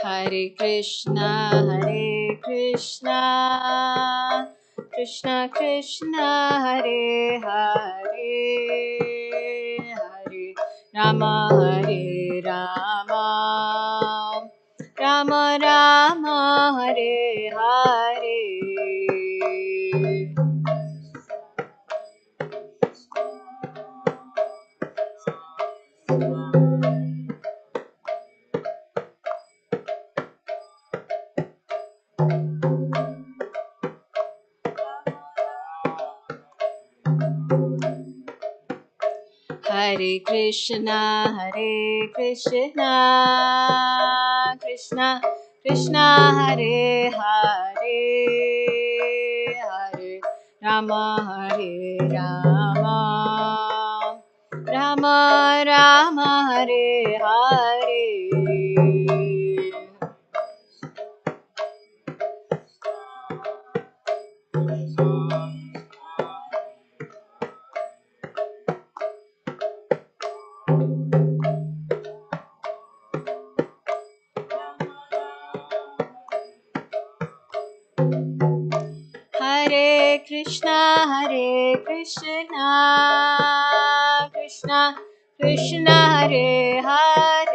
Hare Krishna, Krishna Krishna, Hare Hare, Hare Rama, Hare Rama, Rama Rama, Hare Hare. Hare Krishna, Krishna Krishna, Hare Hare, Hare Rama, Hare Rama, Rama Rama, Hare Hare. Hare Krishna, Krishna Krishna, Hare Hare,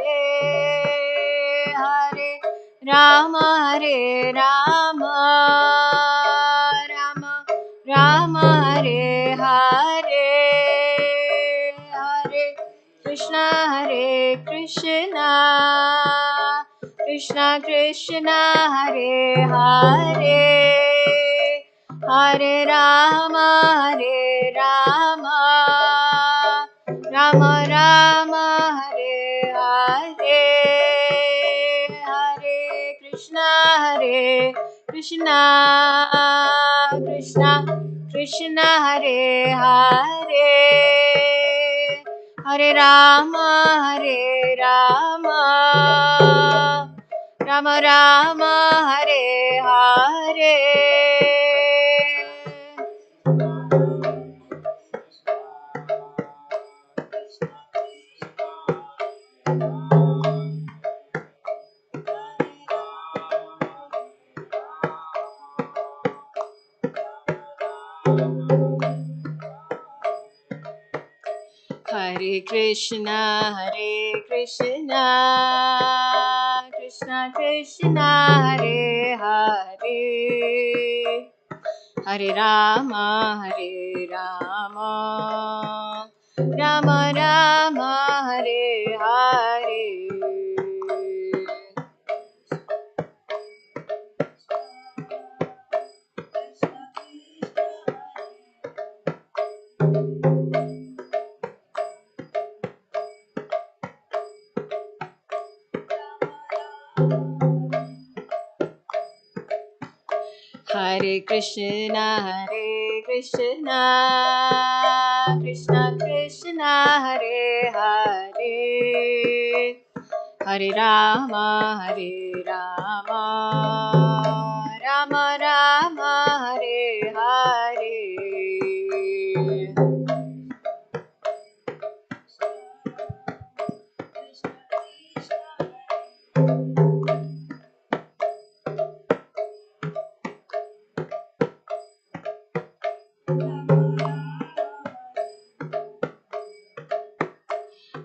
Hare Rama, Hare Rama, Rama Rama, Hare Hare, Hare Krishna, Krishna Krishna, Hare Hare, Hare Rama, Hare Rama, Rama Rama, Hare Hare, Hare Krishna, Krishna Krishna, Hare Hare, Hare Rama, Hare Rama, Rama Rama, Hare Hare. Hare Krishna, Krishna Krishna, Hare Hare, Hare Rama, Hare Rama, Rama Rama, Hare Hare. Hare Krishna, Krishna Krishna, Hare Hare, Hare Rama, Hare Rama, Rama Rama, Hare Hare.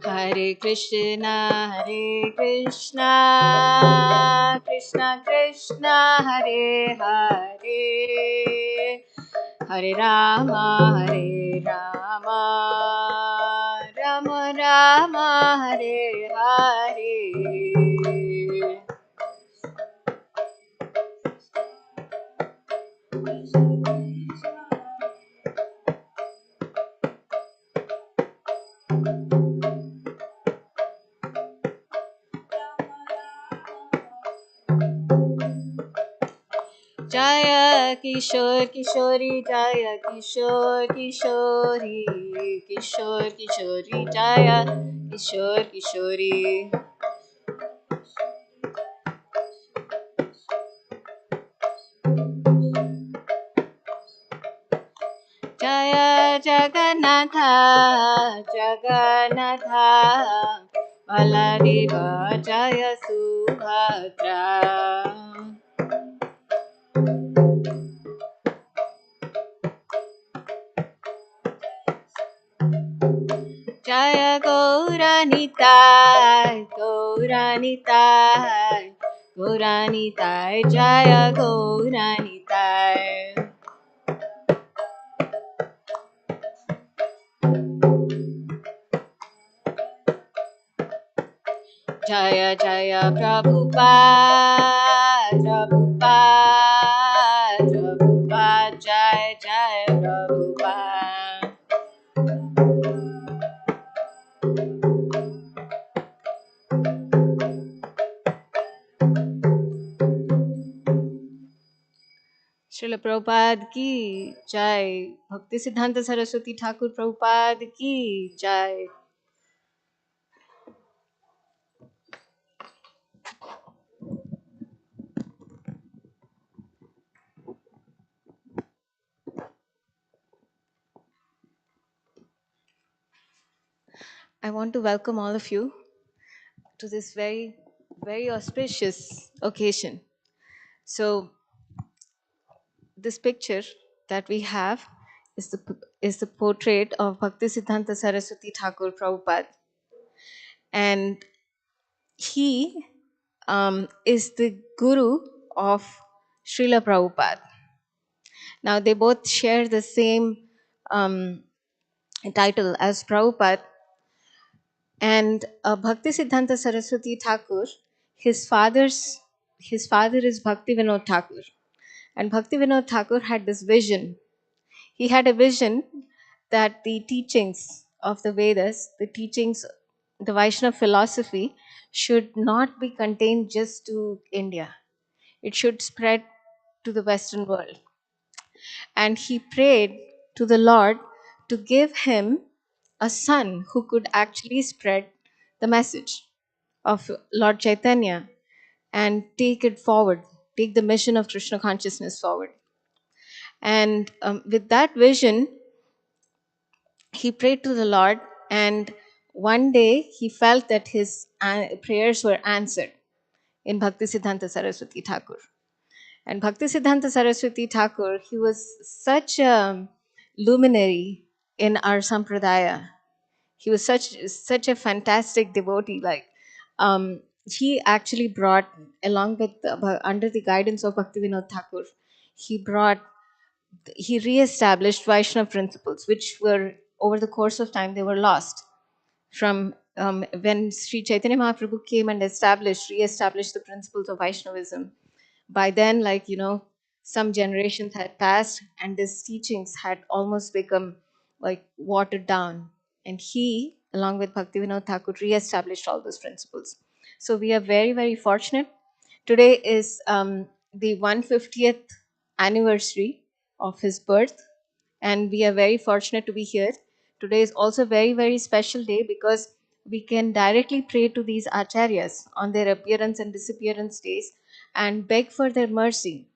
Hare Krishna, Krishna Krishna, Hare Hare, Hare Rama, Hare Rama, Rama Rama, Hare Hare. Jaya Kishore Kishori, Jaya Kishore Kishori, Kishore Kishori, Jaya Kishore Kishori. Jaya Jagannatha, Jagannatha, Baladeva Jaya Subhadra. Jaya Gauranitai, Gauranitai, Gauranitai, Jaya Gauranitai. Jaya Jaya Prabhupada, Prabhupada, Prabhupada, Jaya Jaya Prabhupada. Srila Prabhupada ki Jai. Bhaktisiddhanta Saraswati Thakur Prabhupada ki Jai. I want to welcome all of you to this very, very auspicious occasion. So, this picture that we have is the portrait of Bhaktisiddhanta Saraswati Thakur Prabhupada, and he is the guru of Srila Prabhupada. Now, they both share the same title as Prabhupada, and Bhaktisiddhanta Saraswati Thakur, his father is Bhaktivinoda Thakur, and Bhaktivinoda Thakur had this vision. He had a vision that the teachings of the Vedas, the teachings, the Vaishnava philosophy, should not be contained just to India. It should spread to the Western world. And he prayed to the Lord to give him a son who could actually spread the message of Lord Chaitanya and take it forward, take the mission of Krishna consciousness forward. And with that vision, he prayed to the Lord, and one day he felt that his prayers were answered in Bhaktisiddhanta Saraswati Thakur. And Bhaktisiddhanta Saraswati Thakur, he was such a luminary in our sampradaya. He was such a fantastic devotee. He actually brought, along with under the guidance of Bhaktivinoda Thakur, he re-established Vaishnava principles, which were over the course of time they were lost. From when Sri Chaitanya Mahaprabhu came and re-established the principles of Vaishnavism, by then, some generations had passed, and these teachings had almost become like watered down. And he, along with Bhaktivinoda Thakur, re-established all those principles. So we are very, very fortunate. Today is the 150th anniversary of his birth, and we are very fortunate to be here. Today is also a very, very special day because we can directly pray to these acharyas on their appearance and disappearance days and beg for their mercy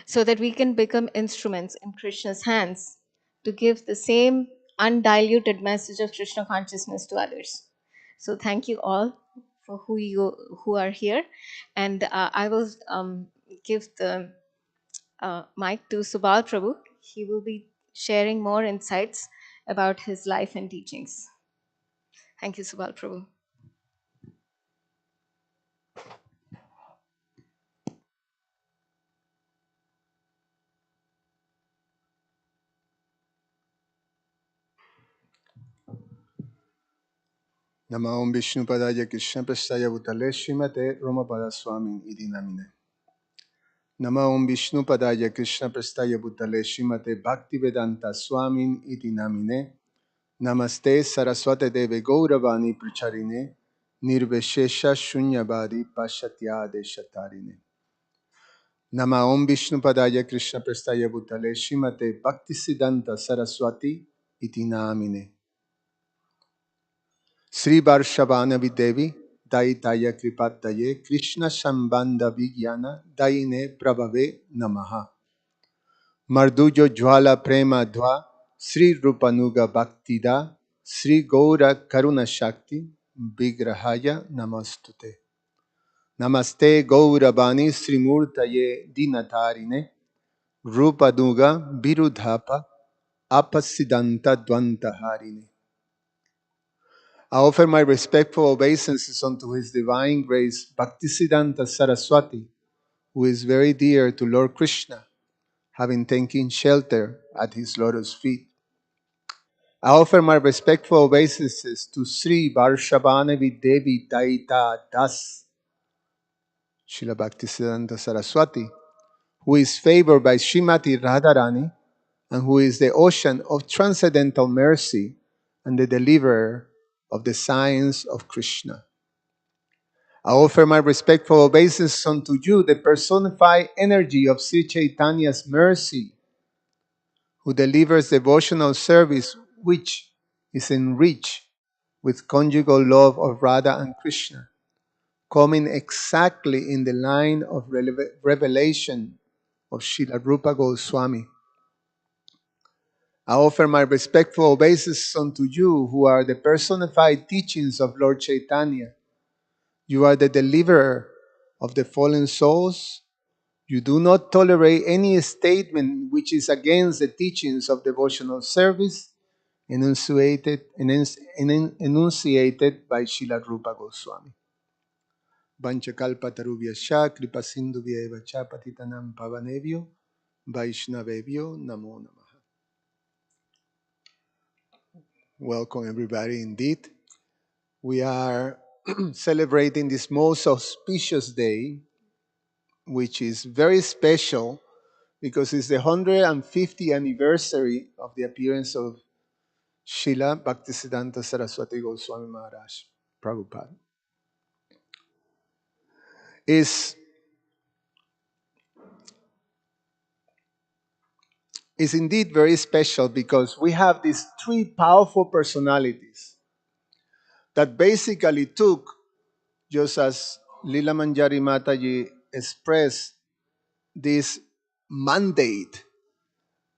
so that we can become instruments in Krishna's hands to give the same undiluted message of Krishna consciousness to others. So thank you all for who are here, and I will give the mic to Subal Prabhu. He will be sharing more insights about his life and teachings. Thank you, Subal Prabhu. Nama Om Vishnu Padaya Krishna Prasthaya Bhutale Srimate Ramapada Swami Iti Namine. Nama Om Vishnu Padaya Krishna Prasthaya Bhutale Srimate Bhaktivedanta Swami Iti Namine. Namaste Saraswate Deve Gauravani Pracharine Nirveshesha Shunyabadi Pashatyade Shatarine. Nama Om Vishnu Padaya Krishna Prasthaya Bhutale Srimate Bhaktisiddhanta Saraswati Iti Namine. Sri Varshavana Videvi Daitaya Kripataye Krishna Sambandha Vigyana Daine Prabhave Namaha Mardujo Jwala Prema Dva Sri Rupanuga Bhaktida Sri Gaura Karuna Shakti Vigrahaya Namastute. Namaste Gauravani Srimurtaye Dinatarine Rupaduga Virudhapa Apasiddhanta Dvantaharine. I offer my respectful obeisances unto His Divine Grace Bhaktisiddanta Saraswati, who is very dear to Lord Krishna, having taken shelter at His lotus feet. I offer my respectful obeisances to Sri Varshabhanavi Devi Daita Das, Srila Bhaktisiddanta Saraswati, who is favored by Srimati Radharani and who is the ocean of transcendental mercy and the deliverer of the science of Krishna. I offer my respectful obeisance unto you, the personified energy of Sri Chaitanya's mercy, who delivers devotional service which is enriched with conjugal love of Radha and Krishna, coming exactly in the line of revelation of Srila Rupa Goswami. I offer my respectful obeisance unto you, who are the personified teachings of Lord Chaitanya. You are the deliverer of the fallen souls. You do not tolerate any statement which is against the teachings of devotional service enunciated by Srila Rupa Goswami. Vanchakalpatarubhyascha kripasindhubhya cha patitanam pavanebhyo Vaishnavebhyo namo namaha. Welcome everybody indeed. We are celebrating this most auspicious day, which is very special because it's the 150th anniversary of the appearance of Srila Bhaktisiddanta Saraswati Goswami Maharaj, Prabhupada. Is indeed very special because we have these three powerful personalities that basically took, just as Lila Manjari Mataji expressed, this mandate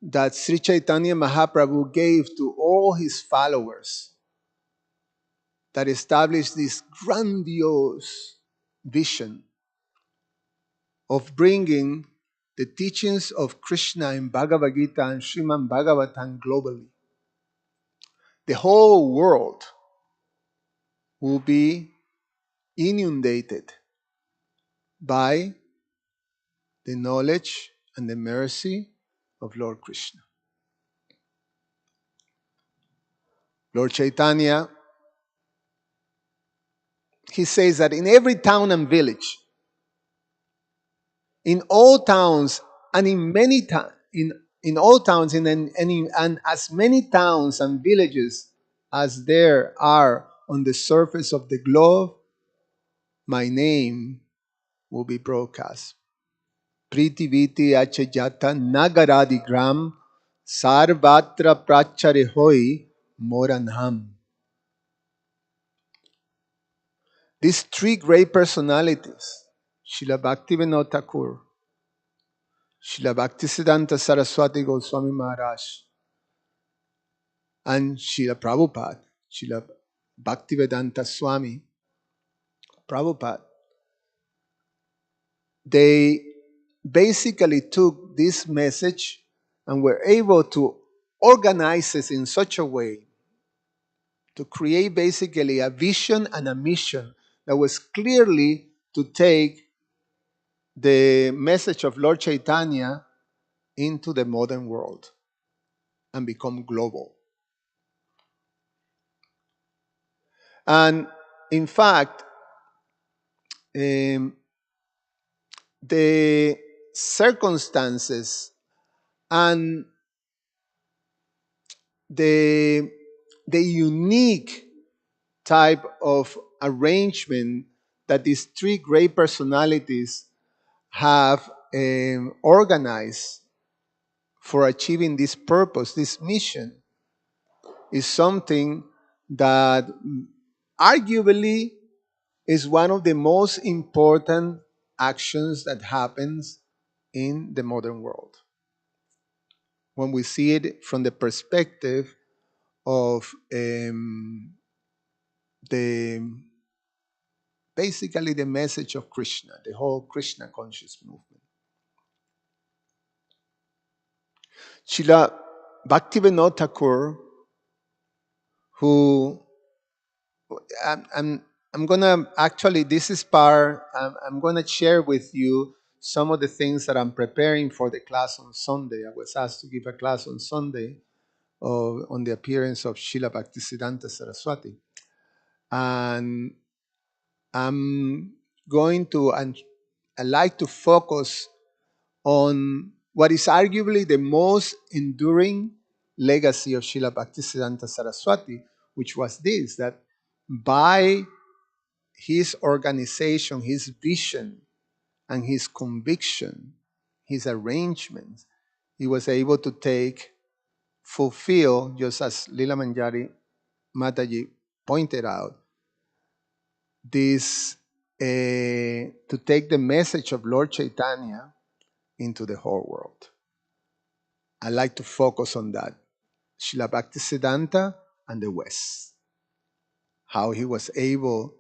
that Sri Chaitanya Mahaprabhu gave to all his followers, that established this grandiose vision of bringing the teachings of Krishna in Bhagavad Gita and Sriman Bhagavatam globally. The whole world will be inundated by the knowledge and the mercy of Lord Krishna. Lord Chaitanya, he says that in every town and village, in all towns and in many towns, in all towns and as many towns and villages as there are on the surface of the globe, my name will be broadcast. Priti Viti Achajata Nagaradi Gram Sarvatra Prachare Hoi Moranham. These three great personalities, Srila Bhaktivinoda Thakur, Srila Bhaktisiddhanta Saraswati Goswami Maharaj, and Srila Prabhupada, Srila Bhaktivedanta Swami Prabhupada, they basically took this message and were able to organize it in such a way to create basically a vision and a mission that was clearly to take the message of Lord Chaitanya into the modern world and become global. And in fact, the circumstances and the, the unique type of arrangement that these three great personalities have organized for achieving this purpose, this mission, is something that arguably is one of the most important actions that happens in the modern world. When we see it from the perspective of the basically the message of Krishna, the whole Krishna conscious movement. Srila Bhaktivinoda Thakur, who I'm, I'm, I'm gonna actually, this is part, I'm gonna share with you some of the things that I'm preparing for the class on Sunday. I was asked to give a class on Sunday on the appearance of Srila Bhaktisiddanta Saraswati. And I'm going to, and I like to focus on what is arguably the most enduring legacy of Srila Bhaktisiddanta Saraswati, which was this, that by his organization, his vision, and his conviction, his arrangements, he was able to fulfill, just as Lila Manjari Mataji pointed out, this to take the message of Lord Chaitanya into the whole world. I like to focus on that. Srila Bhaktisiddanta and the West. How he was able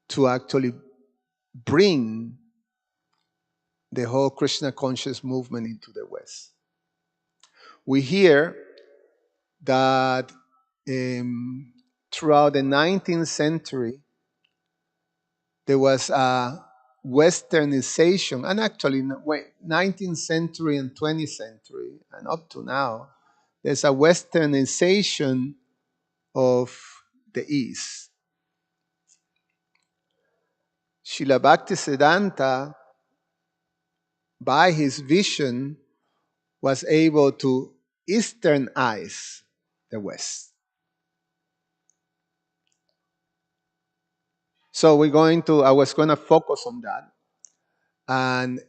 to actually bring the whole Krishna conscious movement into the West. We hear that throughout the 19th century, there was a westernization, and actually 19th century and 20th century and up to now, there's a westernization of the East. Srila Bhaktisiddanta, by his vision, was able to easternize the West. So I was going to focus on that. And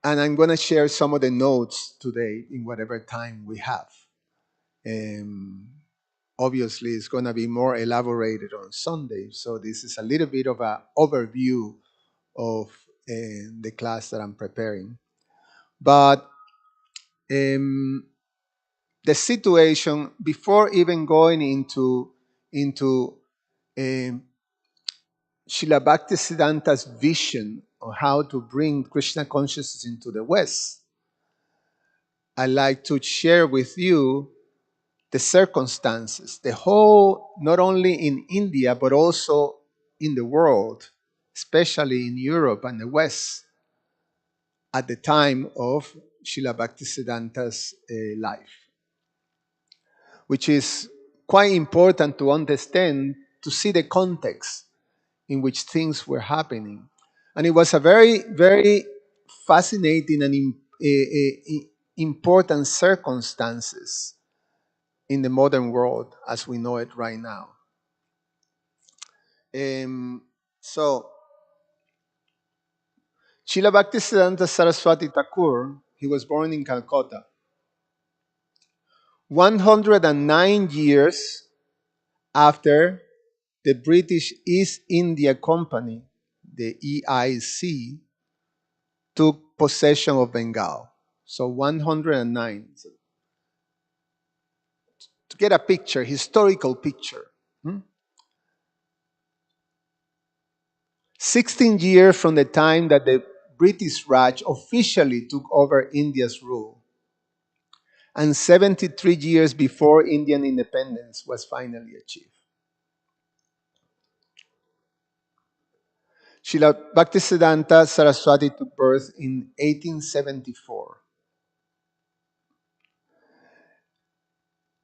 I'm going to share some of the notes today in whatever time we have. Obviously, it's going to be more elaborated on Sunday. So this is a little bit of an overview of the class that I'm preparing. But the situation, before even going into Srila Bhaktisiddhanta's vision of how to bring Krishna consciousness into the West, I'd like to share with you the circumstances, the whole, not only in India, but also in the world, especially in Europe and the West, at the time of Srila Bhaktisiddhanta's life, which is quite important to understand, to see the context in which things were happening. And it was a very, very fascinating and important circumstances in the modern world as we know it right now. So, Srila Bhaktisiddhanta Saraswati Thakur, he was born in Calcutta. 109 years after the British East India Company, the EIC, took possession of Bengal. So 109. So to get a picture, historical picture. 16 years from the time that the British Raj officially took over India's rule, and 73 years before Indian independence was finally achieved. Srila Bhaktisiddhanta Saraswati took birth in 1874,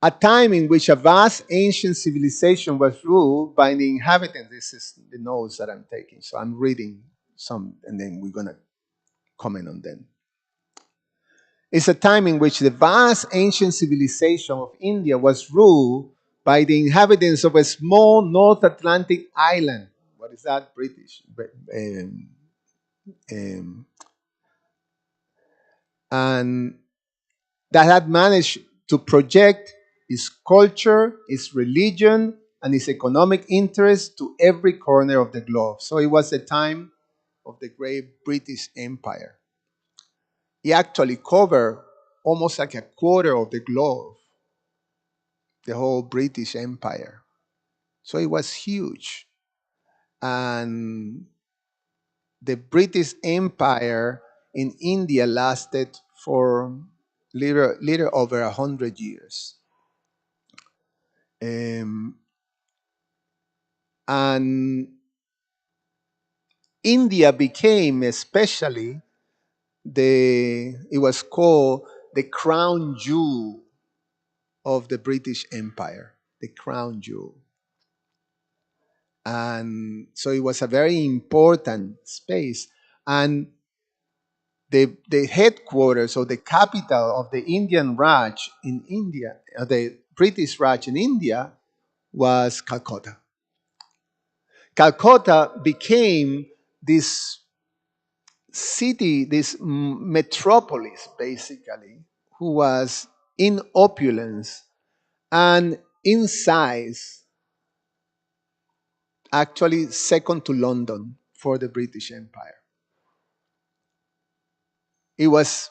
a time in which a vast ancient civilization was ruled by the inhabitants. This is the notes that I'm taking, so I'm reading some, and then we're going to comment on them. It's a time in which the vast ancient civilization of India was ruled by the inhabitants of a small North Atlantic island. What is that? British. And that had managed to project its culture, its religion, and its economic interests to every corner of the globe. So it was the time of the great British Empire. It actually covered almost like a quarter of the globe. the whole British Empire. So it was huge. And the British Empire in India lasted for little over 100 years. Um, and India became especially it was called the crown jewel of the British Empire, the crown jewel. And so it was a very important space. And the headquarters or the capital of the Indian Raj in India, the British Raj in India, was Calcutta. Calcutta became this city, this metropolis, basically, who was in opulence and in size, actually second to London for the British Empire. It was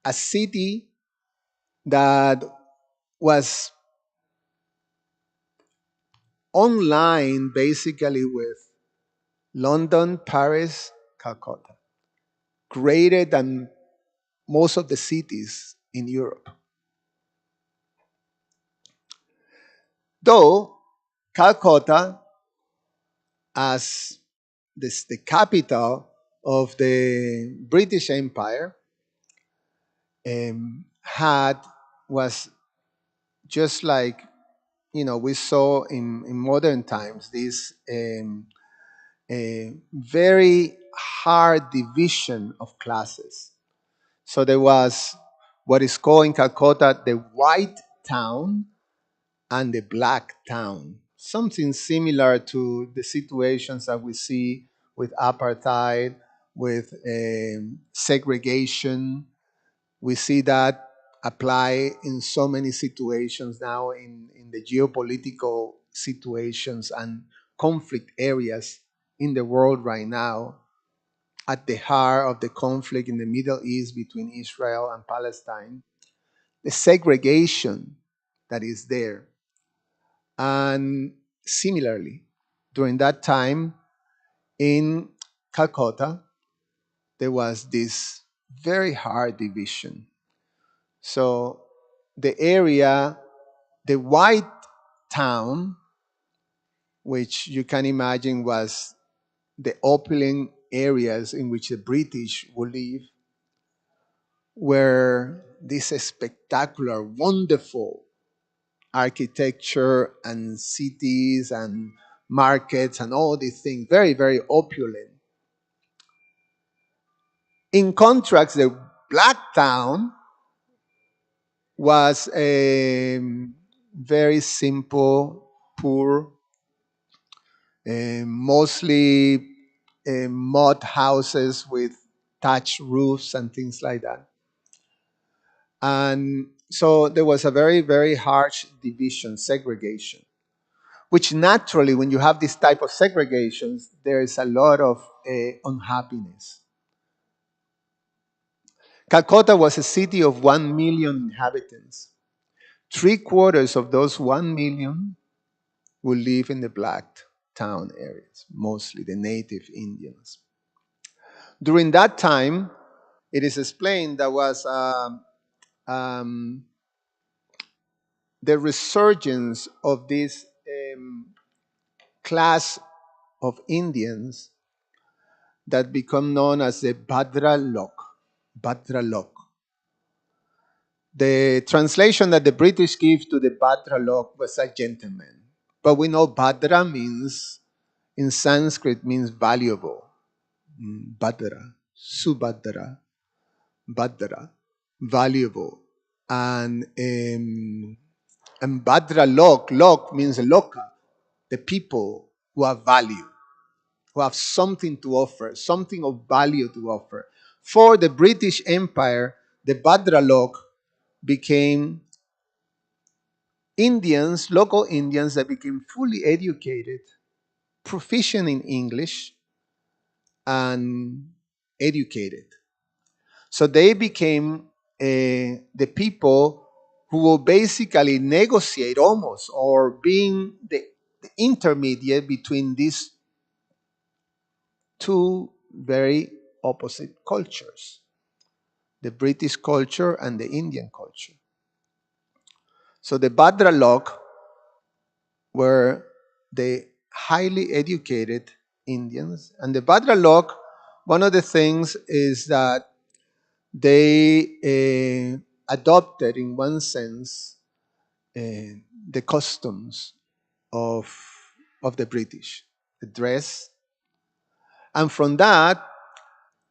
a city that was online basically with London, Paris, Calcutta, greater than most of the cities in Europe. Though Calcutta, as the capital of the British Empire, had was just like we saw in modern times this a very hard division of classes. So there was what is called in Calcutta the white town and the black town. Something similar to the situations that we see with apartheid, with segregation. We see that apply in so many situations now in the geopolitical situations and conflict areas in the world right now, at the heart of the conflict in the Middle East between Israel and Palestine, the segregation that is there. And similarly, during that time in Calcutta, there was this very hard division. So the area, the white town, which you can imagine was the opulent areas in which the British would live, were this spectacular, wonderful architecture and cities and markets and all these things, very, very opulent. In contrast, the black town was a very simple, poor, mostly mud houses with thatched roofs and things like that. And so there was a very, very harsh division, segregation, which naturally, when you have this type of segregations, there is a lot of unhappiness. Calcutta was a city of 1 million inhabitants. Three quarters of those 1 million will live in the black town areas, mostly the native Indians. During that time, it is explained there was um, the resurgence of this class of Indians that become known as the Bhadra Lok. Bhadra Lok. The translation that the British give to the Bhadra Lok was a gentleman. But we know Bhadra means, in Sanskrit, means valuable. Bhadra, Subhadra, Bhadra, valuable. And Bhadra Lok, Lok means Loka, the people who have value, who have something to offer, something of value to offer. For the British Empire, the Bhadra Lok became Indians, local Indians that became fully educated, proficient in English, and educated. So they became the people who will basically negotiate almost or being the intermediate between these two very opposite cultures, the British culture and the Indian culture. So the Bhadralok were the highly educated Indians. And the Bhadralok, one of the things is that they adopted, in one sense, the customs of, of the British, the dress. And from that,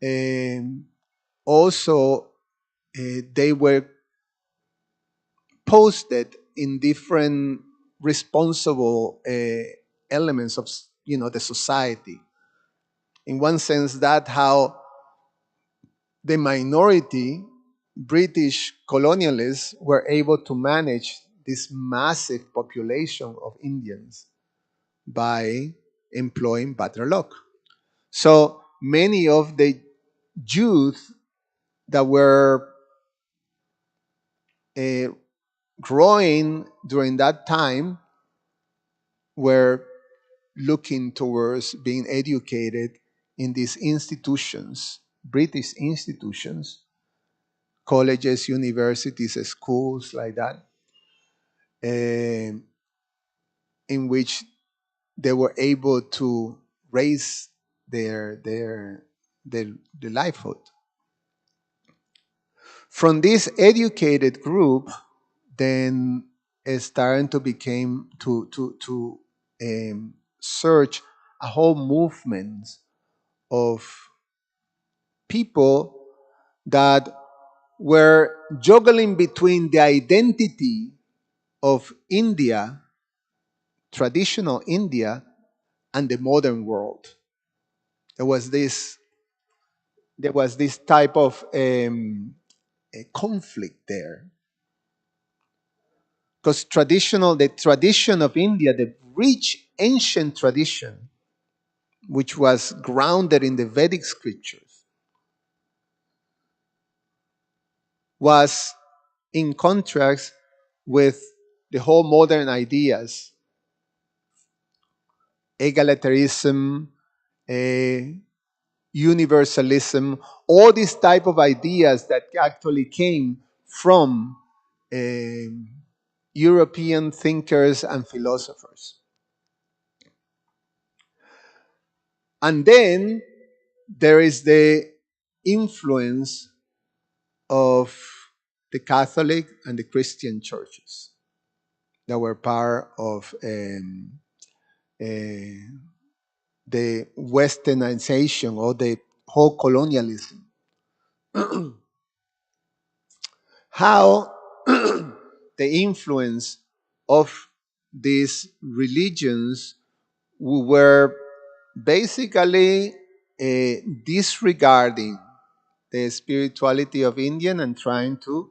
um, also, they were posted in different responsible elements of the society. In one sense, that how the minority British colonialists were able to manage this massive population of Indians by employing Batralok. So many of the youth that were uh, growing during that time were looking towards being educated in these institutions, British institutions, colleges, universities, schools like that, in which they were able to raise their their their livelihood. From this educated group, then it's starting to became to search a whole movement of people that were juggling between the identity of India, traditional India, and the modern world. There was this there was this type of a conflict there, because the tradition of India, the rich ancient tradition, which was grounded in the Vedic scriptures, was in contrast with the whole modern ideas, egalitarianism, eh, universalism, all these type of ideas that actually came from um, European thinkers and philosophers. And then there is the influence of the Catholic and the Christian churches that were part of uh, the westernization or the whole colonialism. How the influence of these religions were basically disregarding the spirituality of Indian and trying to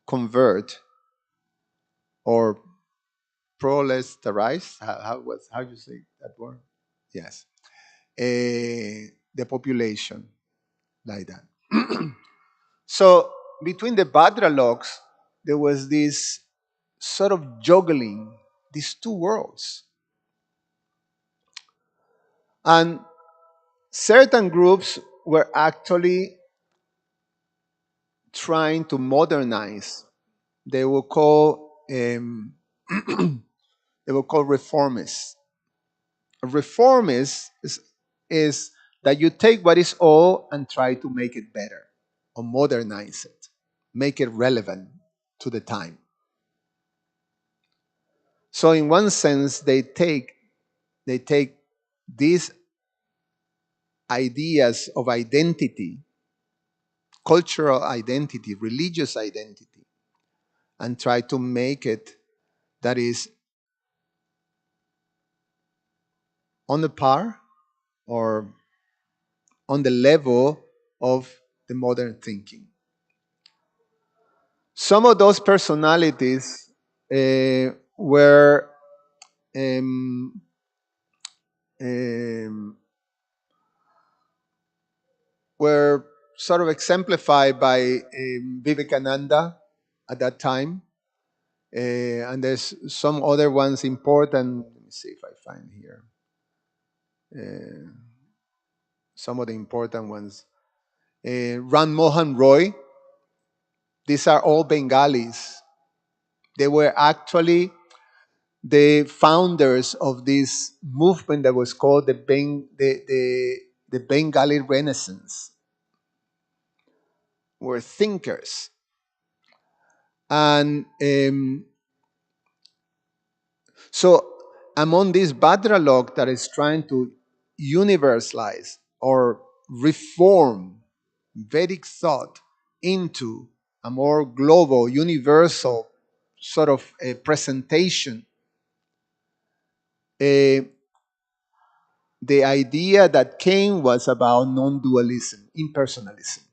convert or prolesterize. How you say that word? Yes, the population like that. So between the Badraloks, there was this sort of juggling these two worlds, and certain groups were actually trying to modernize. They were called they were called reformists. A reformist is that you take what is old and try to make it better or modernize it, make it relevant to the time. So in one sense, they take these ideas of identity, cultural identity, religious identity, and try to make it that is on the par or on the level of the modern thinking. Some of those personalities were um, um, were sort of exemplified by Vivekananda at that time. And there's some other ones important. Let me see if I find here some of the important ones. Ram Mohan Roy. These are all Bengalis. They were actually the founders of this movement that was called the Bengali Renaissance. Were thinkers, and so among this Bhadralok that is trying to universalize or reform Vedic thought into a more global, universal sort of a presentation, uh, the idea that came was about non-dualism, impersonalism.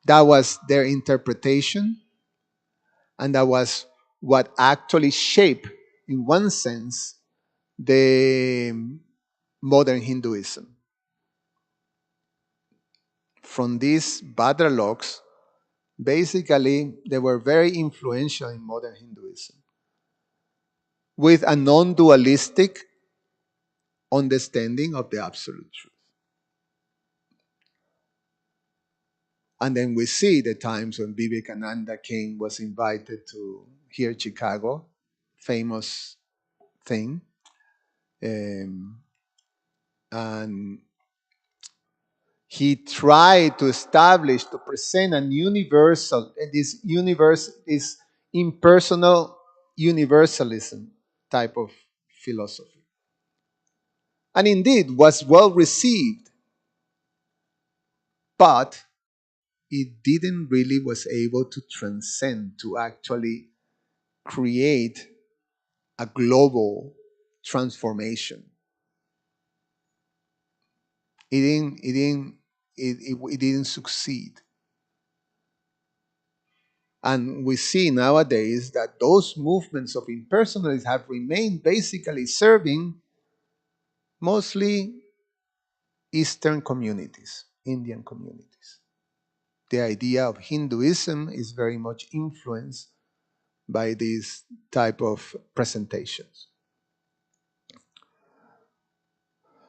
That was their interpretation, and that was what actually shaped, in one sense, the modern Hinduism. From these Bhadraloks, basically, they were very influential in modern Hinduism with a non dualistic understanding of the absolute truth. And then we see the times when Vivekananda came, was invited to here, Chicago, famous thing. And he tried to establish, to present an universal, this impersonal universalism type of philosophy. And indeed was well received, but it didn't really was able to transcend, to actually create a global transformation. It didn't succeed. And we see nowadays that those movements of impersonalism have remained basically serving mostly Eastern communities, Indian communities. The idea of Hinduism is very much influenced by these type of presentations.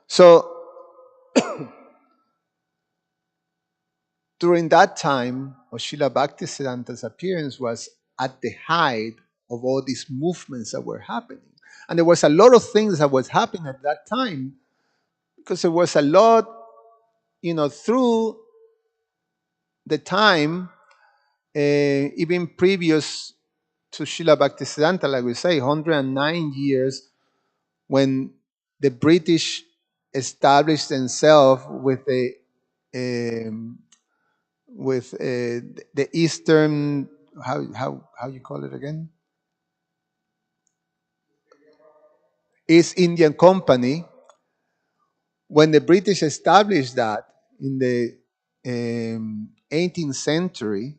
So during that time, Srila Bhaktisiddhanta's appearance was at the height of all these movements that were happening. And there was a lot of things that was happening at that time because there was a lot, through the time, even previous to Srila Bhaktisiddhanta, like we say, 109 years, when the British established themselves with um, the Eastern, how you call it again, East Indian Company. When the British established that in the 18th century,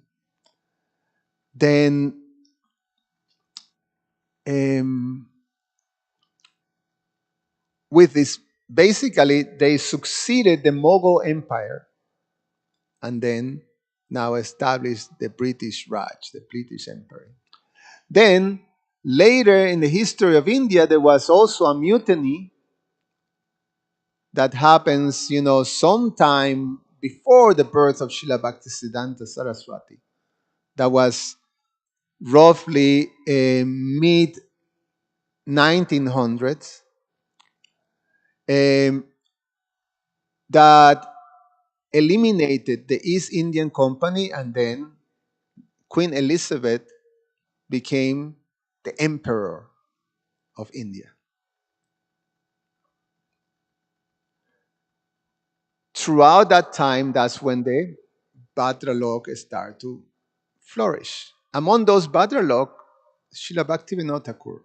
then um, with this, basically, they succeeded the Mughal Empire and then now established the British Raj, the British Empire. Then, later in the history of India, there was also a mutiny that happens, sometime before the birth of Srila Bhaktisiddhanta Saraswati. That was roughly mid 1900s. That eliminated the East Indian Company, and then Queen Elizabeth became the emperor of India. Throughout that time, that's when the Bhadralok started to flourish. Among those Bhadralok, Srila Bhaktivinoda Thakur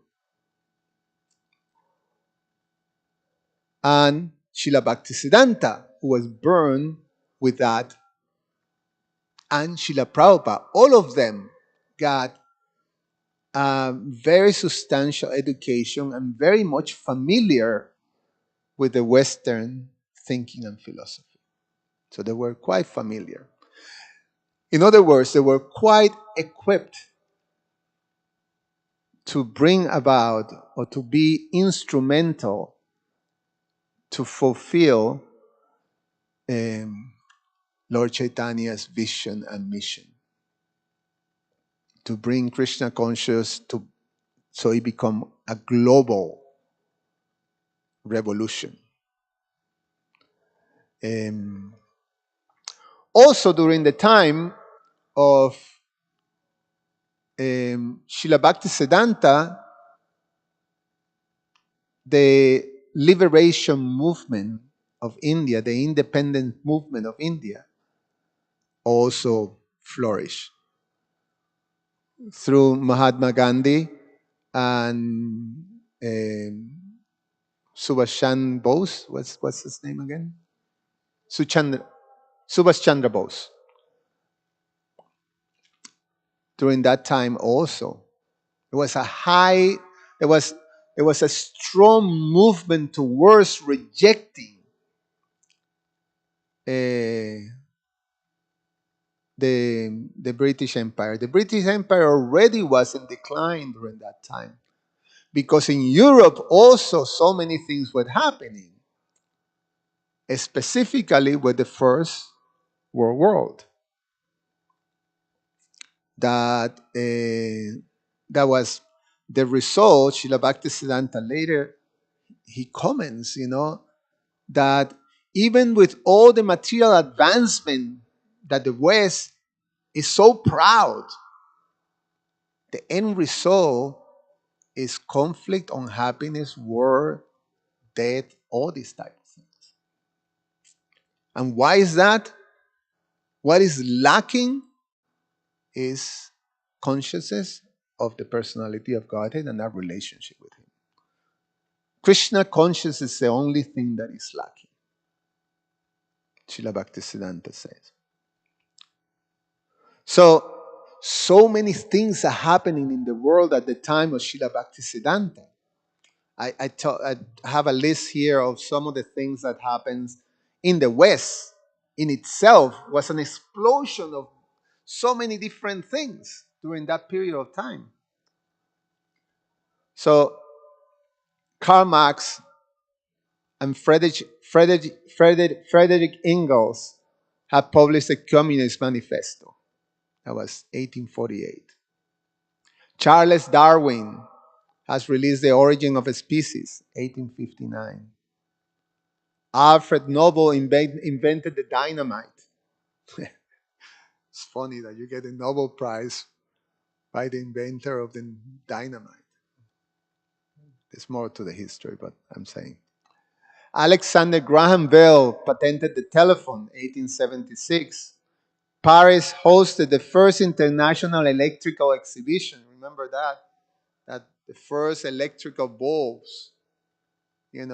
and Srila Bhaktisiddhanta, who was burned with that, and Srila Prabhupada, all of them got a very substantial education and very much familiar with the Western thinking and philosophy. So they were quite familiar. In other words, they were quite equipped to bring about or to be instrumental to fulfill um, Lord Chaitanya's vision and mission, to bring Krishna conscious to so it become a global revolution. Um, Also, during the time of Srila Bhaktisiddanta, the liberation movement of India, the independent movement of India, also flourished through Mahatma Gandhi and Subhash Chandra Bose. What's his name again? Suchandra, Subhash Chandra Bose. During that time, also, it was a high. It was it was a strong movement towards rejecting uh, the British Empire. The British Empire already was in decline during that time because in Europe also so many things were happening, specifically with the First World War. That was the result. Srila Bhaktisiddanta later he comments, that even with all the material advancement that the West is so proud, the end result is conflict, unhappiness, war, death, all these types of things. And why is that? What is lacking is consciousness of the personality of Godhead and our relationship with Him. Krishna consciousness is the only thing that is lacking. Srila Bhaktisiddanta says. So many things are happening in the world at the time of Srila Bhaktisiddanta. I have a list here of some of the things that happens in the West. In itself was an explosion of so many different things during that period of time. So Karl Marx and Frederick Engels have published a Communist Manifesto. That was 1848. Charles Darwin has released The Origin of a Species, 1859. Alfred Nobel invented the dynamite. It's funny that you get a Nobel Prize by the inventor of the dynamite. There's more to the history, but I'm saying. Alexander Graham Bell patented the telephone, 1876. Paris hosted the first international electrical exhibition. Remember that? That the first electrical bulbs, there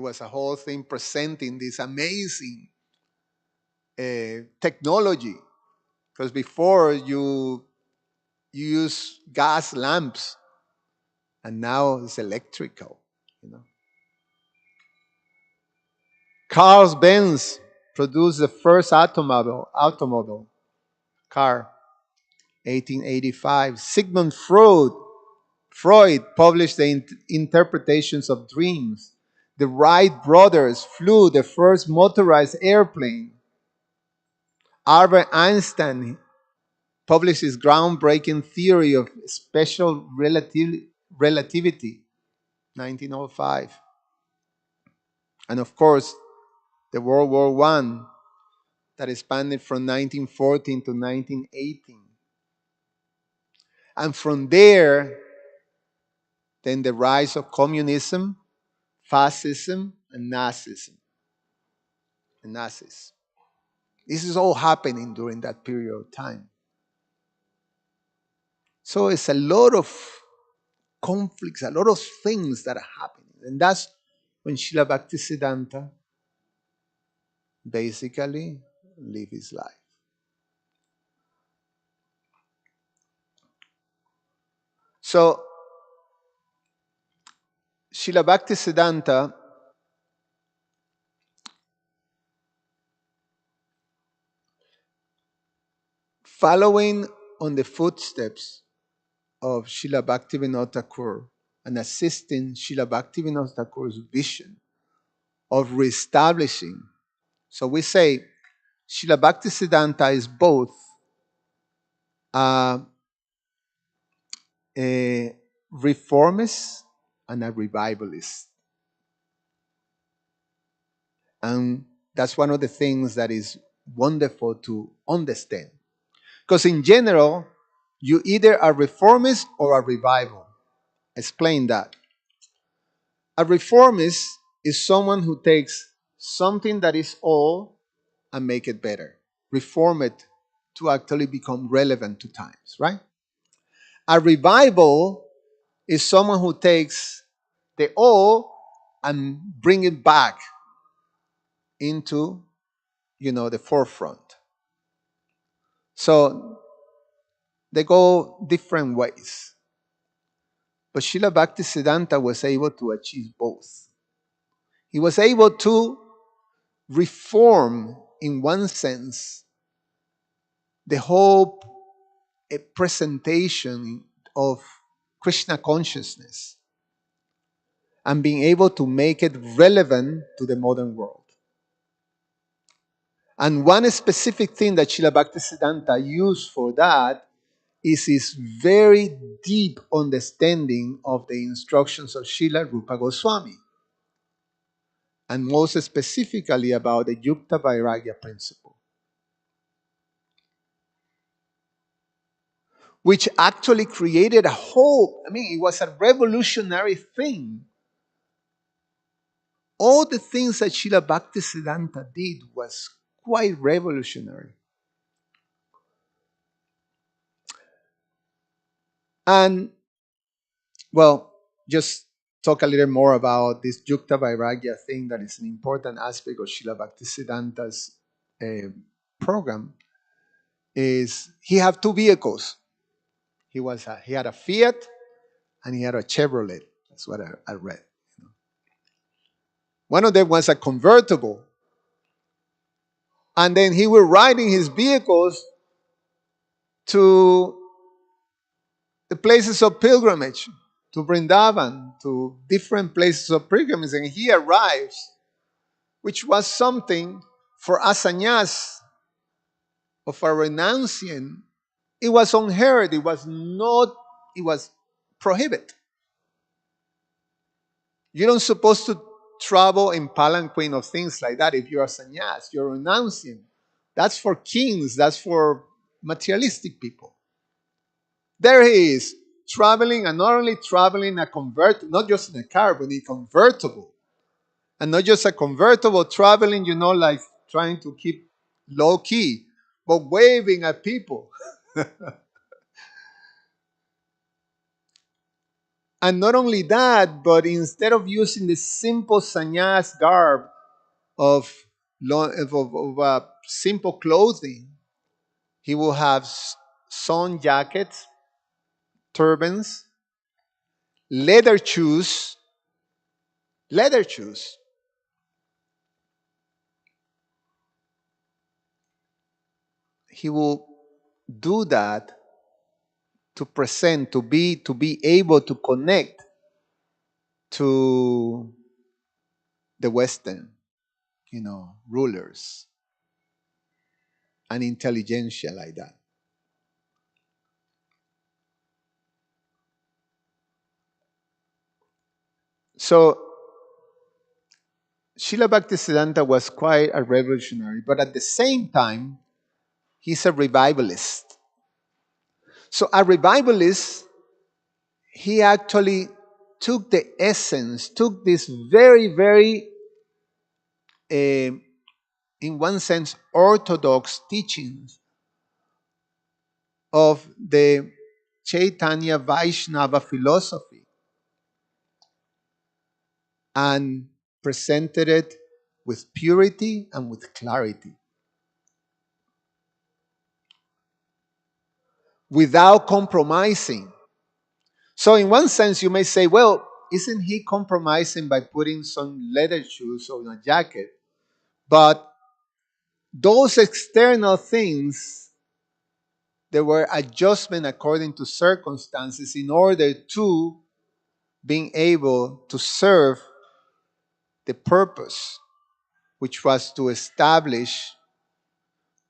was a whole thing presenting this amazing technology. Because before you use gas lamps, and now it's electrical. Carl Benz produced the first automobile car, 1885. Sigmund Freud published the interpretations of dreams. The Wright brothers flew the first motorized airplane. Albert Einstein published his groundbreaking theory of special relativity, 1905. And of course, the World War I that expanded from 1914 to 1918. And from there, then the rise of communism, fascism, and Nazism. And Nazis. This is all happening during that period of time. So it's a lot of conflicts, a lot of things that are happening. And that's when Srila Bhaktisiddanta basically lived his life. So Srila Bhaktisiddanta, following on the footsteps of Srila Bhaktivinoda Thakur and assisting Srila Bhaktivinoda Thakur's vision of reestablishing. So we say Srila Bhaktisiddanta is both uh, a reformist and a revivalist. And that's one of the things that is wonderful to understand. Because in general, you either are reformist or a revival. Explain that. A reformist is someone who takes something that is old and make it better. Reform it to actually become relevant to times, right? A revival is someone who takes the old and bring it back into, the forefront. So they go different ways. But Srila Bhaktisiddhanta was able to achieve both. He was able to reform, in one sense, the whole presentation of Krishna consciousness and being able to make it relevant to the modern world. And one specific thing that Srila Bhaktisiddhanta used for that is his very deep understanding of the instructions of Srila Rupa Goswami, and most specifically about the Yukta Vairagya principle, which actually created a whole, it was a revolutionary thing. All the things that Srila Bhaktisiddhanta did was quite revolutionary. And, well, just talk a little more about this Yukta Vairagya thing that is an important aspect of Srila Bhaktisiddhanta's program, is he had two vehicles. He had a Fiat and he had a Chevrolet. That's what I read. One of them was a convertible. And then he was riding his vehicles to the places of pilgrimage, to Vrindavan, to different places of pilgrimage. And he arrives, which was something for a sannyas of a renunciant. It was unheard. It was not, it was prohibited. You don't supposed to travel in palanquin or things like that if you're a sannyas, you're renouncing. That's for kings, that's for materialistic people. There he is, traveling, and not only traveling a convertible, not just in a car, but in a convertible. And not just a convertible, traveling, like trying to keep low key, but waving at people. And not only that, but instead of using the simple sannyas garb of, simple clothing, he will have sun jackets, turbans, leather shoes, leather shoes. He will do that to present, to be able to connect to the Western, rulers and intelligentsia like that. So Srila Bhaktisiddhanta was quite a revolutionary, but at the same time, he's a revivalist. So a revivalist, he actually took the essence, took this very, very, in one sense, orthodox teachings of the Chaitanya Vaishnava philosophy and presented it with purity and with clarity, without compromising. So, in one sense, you may say, well, isn't he compromising by putting some leather shoes on a jacket? But those external things There were adjustments according to circumstances in order to being able to serve the purpose, which was to establish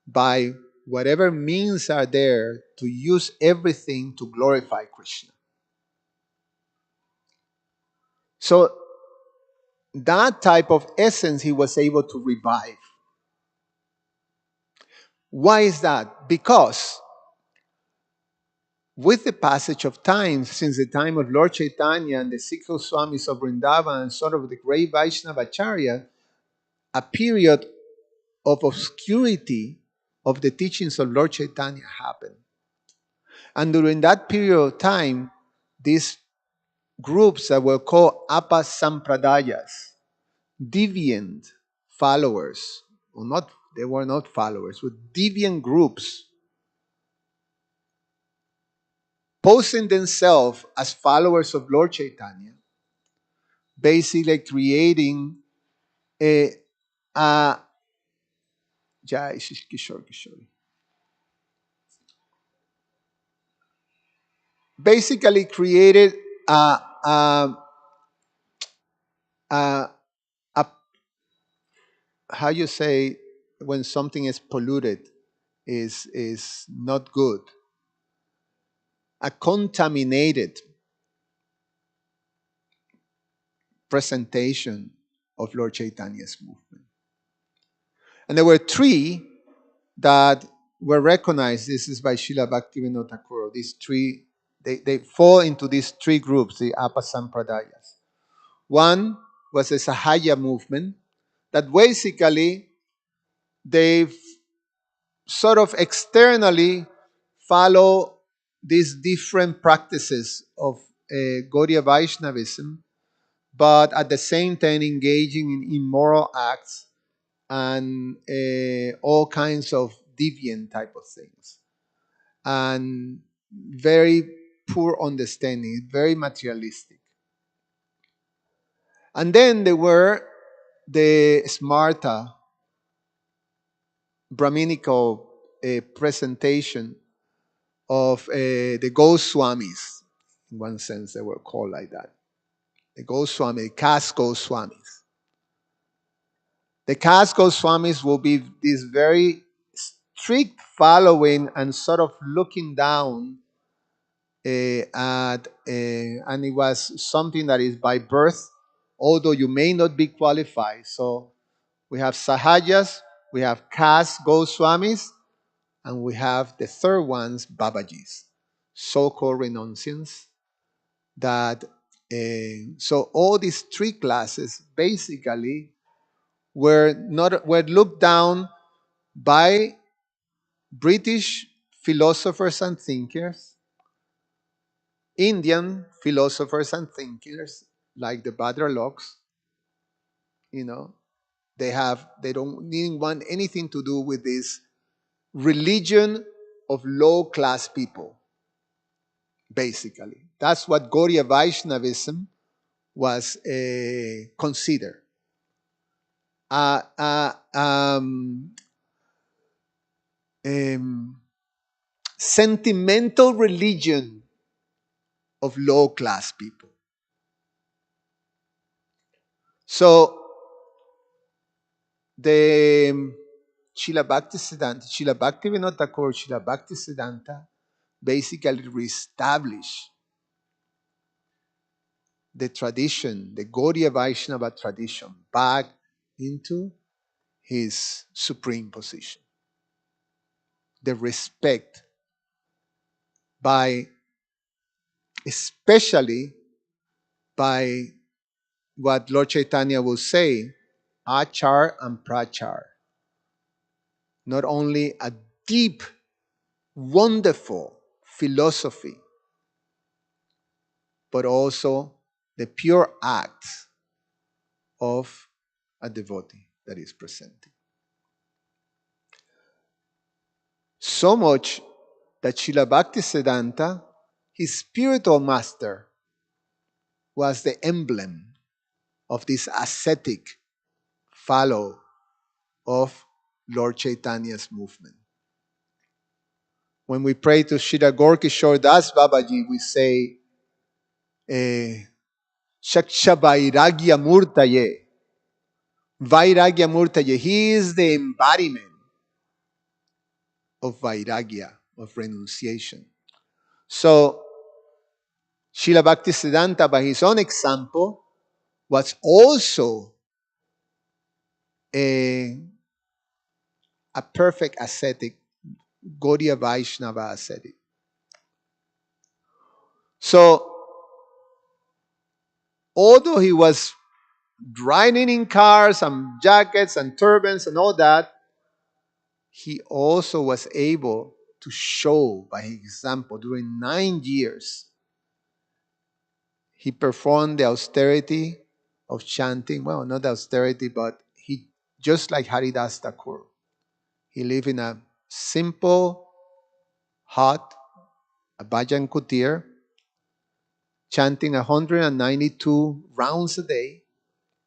by whatever means are there to use everything to glorify Krishna. So that type of essence he was able to revive. Why is that? Because with the passage of time, since the time of Lord Chaitanya and the six Goswamis of Vrindavan and sort of the great Vaishnavacharya, a period of obscurity of the teachings of Lord Chaitanya happened. And during that period of time, these groups that were called Apasampradayas, deviant followers, or not, they were not followers, but deviant groups, posing themselves as followers of Lord Chaitanya, basically creating a Jai Kishore Kishore. Basically created a, a, a how you say when something is polluted is not good, a contaminated presentation of Lord Chaitanya's movement. And there were three that were recognized. This is by Srila Bhaktivinoda Thakura. These three, they fall into these three groups, the Apasampradayas. One was the Sahaya movement, that basically they sort of externally follow these different practices of Gaudiya Vaishnavism, but at the same time engaging in immoral acts and all kinds of deviant type of things, and very poor understanding, very materialistic. And then there were the smarta Brahminical presentation of the Goswamis. In one sense, they were called like that. The Goswami, the caste Goswamis. The caste Goswamis will be this very strict following and sort of looking down and it was something that is by birth, although you may not be qualified. So we have Sahajas, we have caste Goswamis, and we have the third ones, Babajis, so-called renunciants. That so all these three classes basically were looked down by British philosophers and thinkers, Indian philosophers and thinkers like the Bhadraloks. You know, they don't didn't want anything to do with this religion of low class people. Basically, that's what Gaudiya Vaishnavism was considered. Uh, uh, um, um, Sentimental religion of low class people. So the Srila Bhaktisiddanta, Srila Bhaktivinoda Thakur, Srila Bhaktisiddanta basically reestablished the tradition, the Gaudiya Vaishnava tradition, back into his supreme position. The respect by, especially by what Lord Chaitanya will say, achar and prachar. Not only a deep, wonderful philosophy, but also the pure acts of a devotee that is presenting. So much that Srila Bhaktisiddanta, his spiritual master, was the emblem of this ascetic follow of Lord Chaitanya's movement. When we pray to Shri Gorky Shore Das Babaji, we say, Shaksha Vairagya Murtaye. Vairagya Murtaye. He is the embodiment of Vairagya, of renunciation. So, Srila Bhaktisiddanta, by his own example, was also a, a perfect ascetic, Gaudiya Vaishnava ascetic. So, although he was riding in cars and jackets and turbans and all that, he also was able to show by his example during 9 years. He performed the austerity of chanting. Well, not the austerity, but he, just like Haridas Thakur, he lived in a simple hut, a bhajan kutir, chanting 192 rounds a day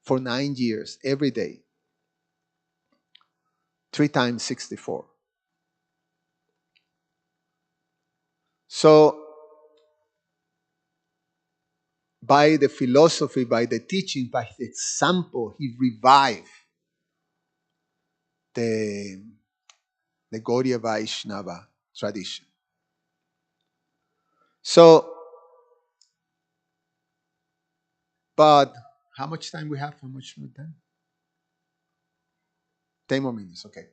for 9 years, every day, 3 times 64. So, by the philosophy, by the teaching, by the example, he revived the, the Gaudiya Vaishnava tradition. So, but how much time we have? How much more time? 10 more minutes, okay.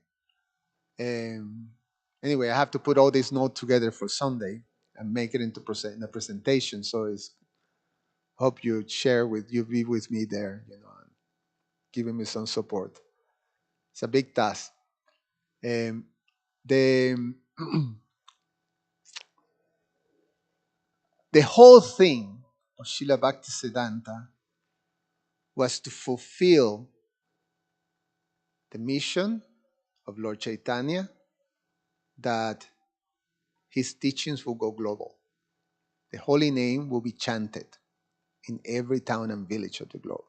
Anyway, I have to put all these notes together for Sunday and make it into in a presentation. So it's hope you be with me there, and giving me some support. It's a big task. Um, the the whole thing of Srila Bhaktisiddanta was to fulfill the mission of Lord Chaitanya, that his teachings will go global. The holy name will be chanted in every town and village of the globe.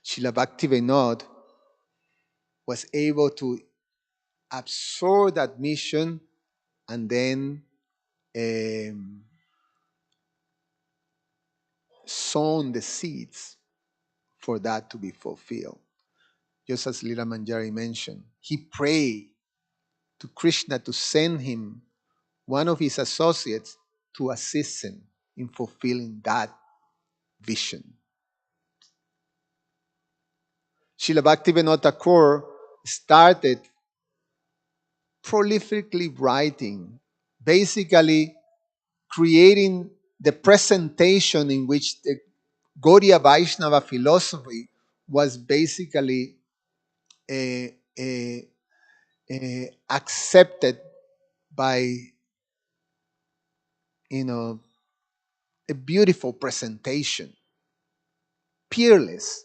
Srila Bhaktivinoda was able to absorb that mission and then sown the seeds for that to be fulfilled. Just as Lila Manjari mentioned, he prayed to Krishna to send him one of his associates to assist him in fulfilling that vision. Srila Bhaktivinoda Thakur started prolifically writing, basically creating the presentation in which the Gaudiya Vaishnava philosophy was basically accepted by, a beautiful presentation, peerless.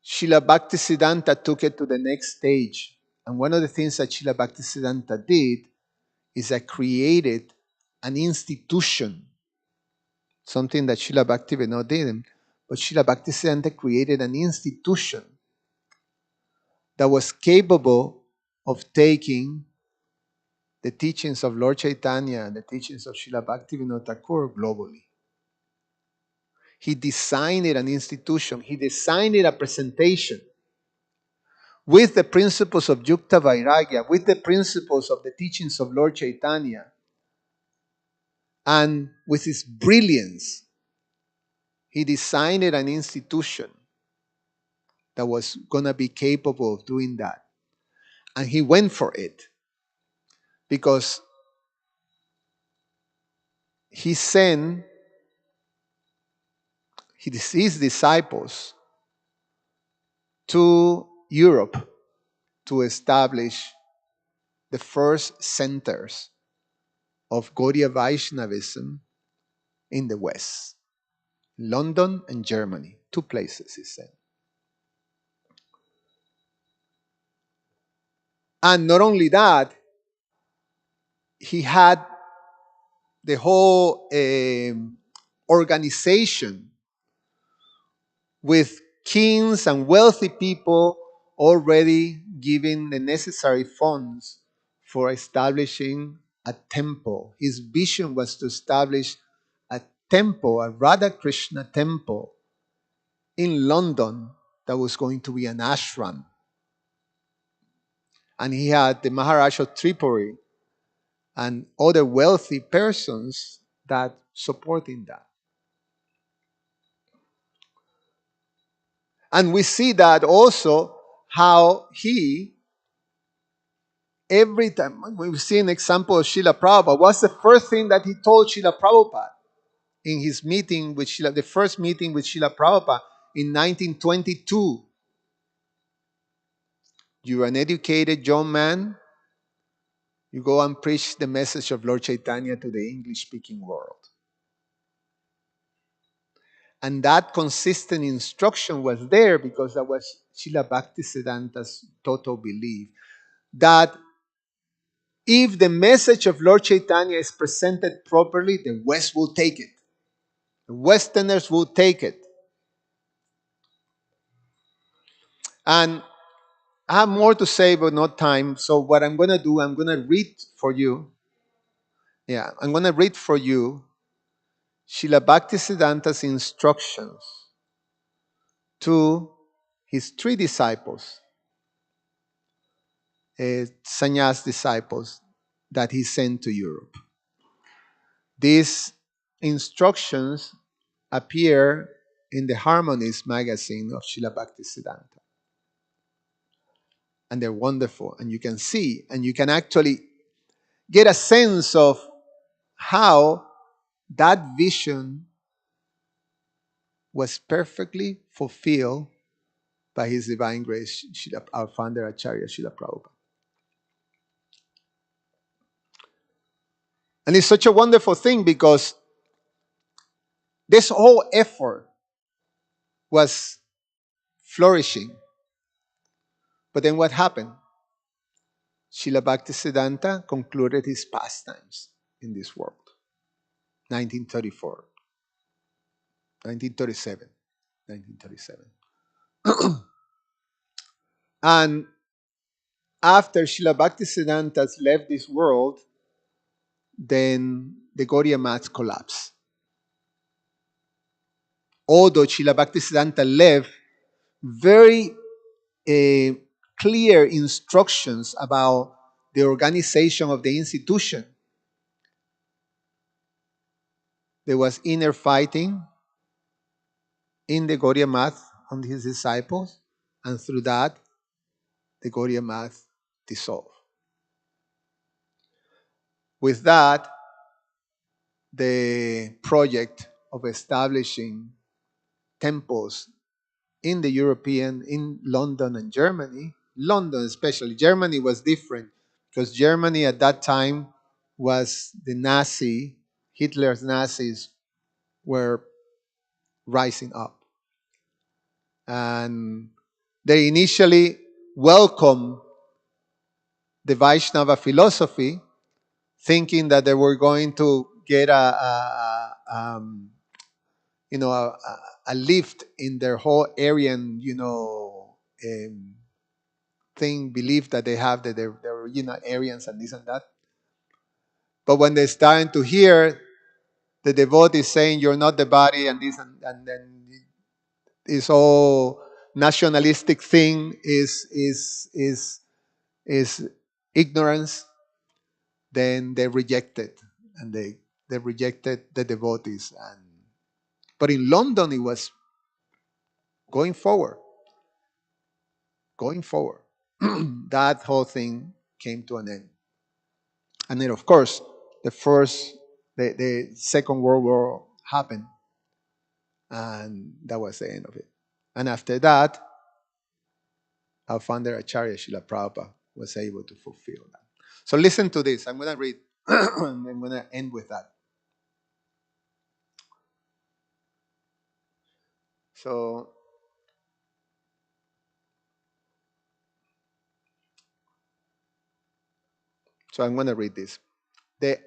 Srila Bhaktisiddanta took it to the next stage. And one of the things that Srila Bhaktisiddanta did is that created an institution, something that Srila Bhaktivinoda didn't, but Srila Bhaktisiddanta created an institution that was capable of taking the teachings of Lord Chaitanya and the teachings of Srila Bhaktivinoda Thakur globally. He designed an institution. He designed a presentation with the principles of Yukta Vairagya, with the principles of the teachings of Lord Chaitanya, and with his brilliance, he designed an institution that was going to be capable of doing that. And he went for it because he sent his disciples to Europe to establish the first centers of Gaudiya Vaishnavism in the West. London and Germany, 2 places, he said. And not only that, he had the whole organization with kings and wealthy people already giving the necessary funds for establishing a temple. His vision was to establish a temple, a Radha Krishna temple in London that was going to be an ashram. And he had the Maharaj of Tripuri and other wealthy persons that supporting that. And we see that also how he, every time, we see an example of Srila Prabhupada, what's the first thing that he told Srila Prabhupada in his meeting with Srila, the first meeting with Srila Prabhupada in 1922? You're an educated young man, you go and preach the message of Lord Chaitanya to the English speaking world. And that consistent instruction was there because that was Srila Bhaktisiddhanta's total belief that if the message of Lord Chaitanya is presented properly, the West will take it. The Westerners will take it. And I have more to say, but not time. So what I'm going to do, I'm going to read for you. Yeah, I'm going to read for you Srila Bhaktisiddhanta's instructions to his three disciples, sannyas disciples that he sent to Europe. These instructions appear in the Harmonies magazine of Srila Bhaktisiddhanta. And they're wonderful. And you can see, and you can actually get a sense of how that vision was perfectly fulfilled by His Divine Grace, our founder Acharya Srila Prabhupada. And it's such a wonderful thing because this whole effort was flourishing. But then what happened? Srila Bhaktisiddhanta concluded his pastimes in this world. 1934, 1937, 1937. And after Srila Bhaktisiddhanta left this world, then the Gaudiya Math collapsed. Although Srila Bhaktisiddhanta left very clear instructions about the organization of the institution, there was inner fighting in the Gaudiya Math on his disciples, and through that, the Gaudiya Math dissolved. With that, the project of establishing temples in the European, in London and Germany, London especially, Germany was different because Germany at that time was the Hitler's Nazis were rising up. And they initially welcomed the Vaishnava philosophy, thinking that they were going to get a lift in their whole Aryan, thing, belief that they have that they're Aryans and this and that. But when they're starting to hear the devotees saying you're not the body and this and then this whole nationalistic thing is ignorance, then they rejected and they rejected the devotees. But in London it was going forward, going forward. That whole thing came to an end. And then, of course, the Second World War happened, and that was the end of it. And after that, our founder Acharya Srila Prabhupada was able to fulfill that. So listen to this. I'm going to read, and I'm going to end with that. So, I'm going to read this. The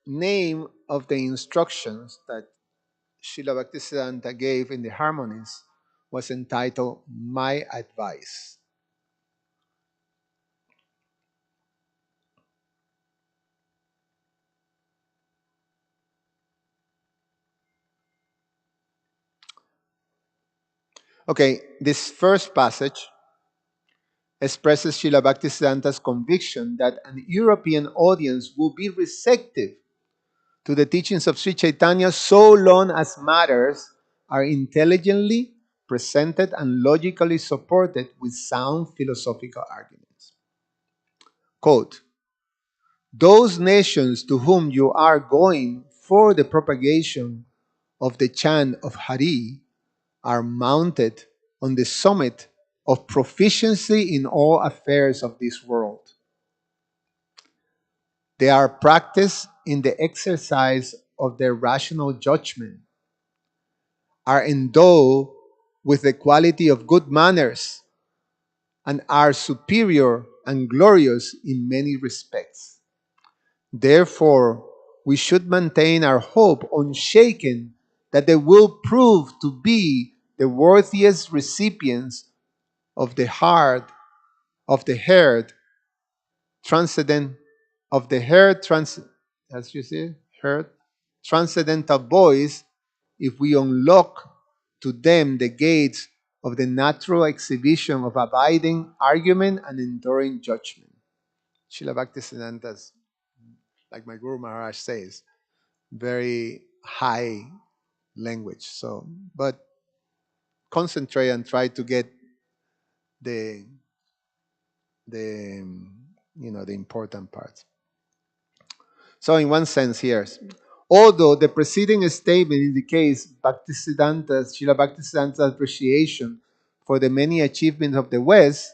name of the instructions that Srila Bhaktisiddhanta gave in the Harmonies was entitled My Advice. Okay, this first passage expresses Srila Bhaktisiddhanta's conviction that an European audience will be receptive to the teachings of Sri Chaitanya so long as matters are intelligently presented and logically supported with sound philosophical arguments. Quote, those nations to whom you are going for the propagation of the chant of Hari are mounted on the summit of proficiency in all affairs of this world. They are practiced in the exercise of their rational judgment, are endowed with the quality of good manners, and are superior and glorious in many respects. Therefore, we should maintain our hope unshaken that they will prove to be the worthiest recipients of the heart of the herd transcendent of the herd as you see herd transcendental voice if we unlock to them the gates of the natural exhibition of abiding argument and enduring judgment. Srila Bhaktisiddhanta's, like my Guru Maharaj says, very high language. So, but concentrate and try to get the the the important parts. So, in one sense, here, although the preceding statement indicates Srila Bhaktisiddhanta's appreciation for the many achievements of the West,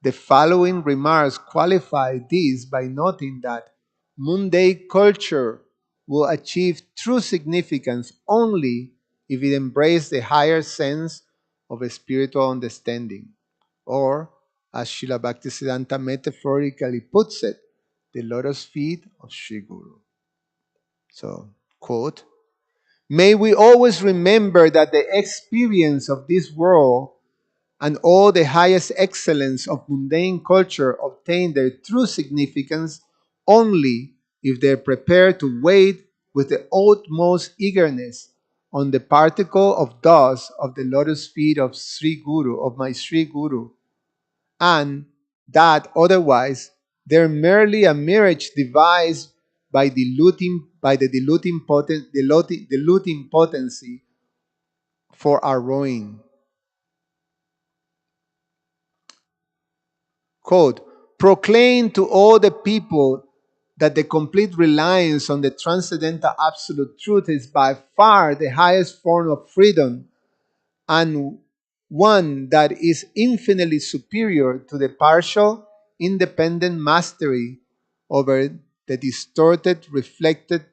the following remarks qualify this by noting that mundane culture will achieve true significance only if it embraces the higher sense of a spiritual understanding, or, as Srila Bhaktisiddhanta metaphorically puts it, the lotus feet of Sri Guru. So, quote, may we always remember that the experience of this world and all the highest excellence of mundane culture obtain their true significance only if they are prepared to wait with the utmost eagerness on the particle of dust of the lotus feet of Sri Guru, of my Sri Guru, and that otherwise they're merely a mirage devised by the diluting potency for our ruin. Quote, proclaim to all the people that the complete reliance on the transcendental absolute truth is by far the highest form of freedom and one that is infinitely superior to the partial, independent mastery over the distorted, reflected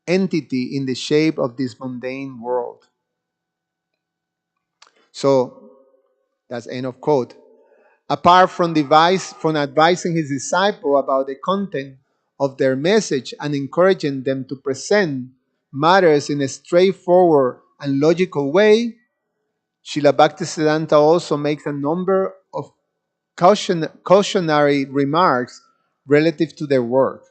entity in the shape of this mundane world. So, that's end of quote. Apart from advising his disciple about the content of their message and encouraging them to present matters in a straightforward and logical way, Srila Bhaktisiddhanta also makes a number of cautionary remarks relative to their work.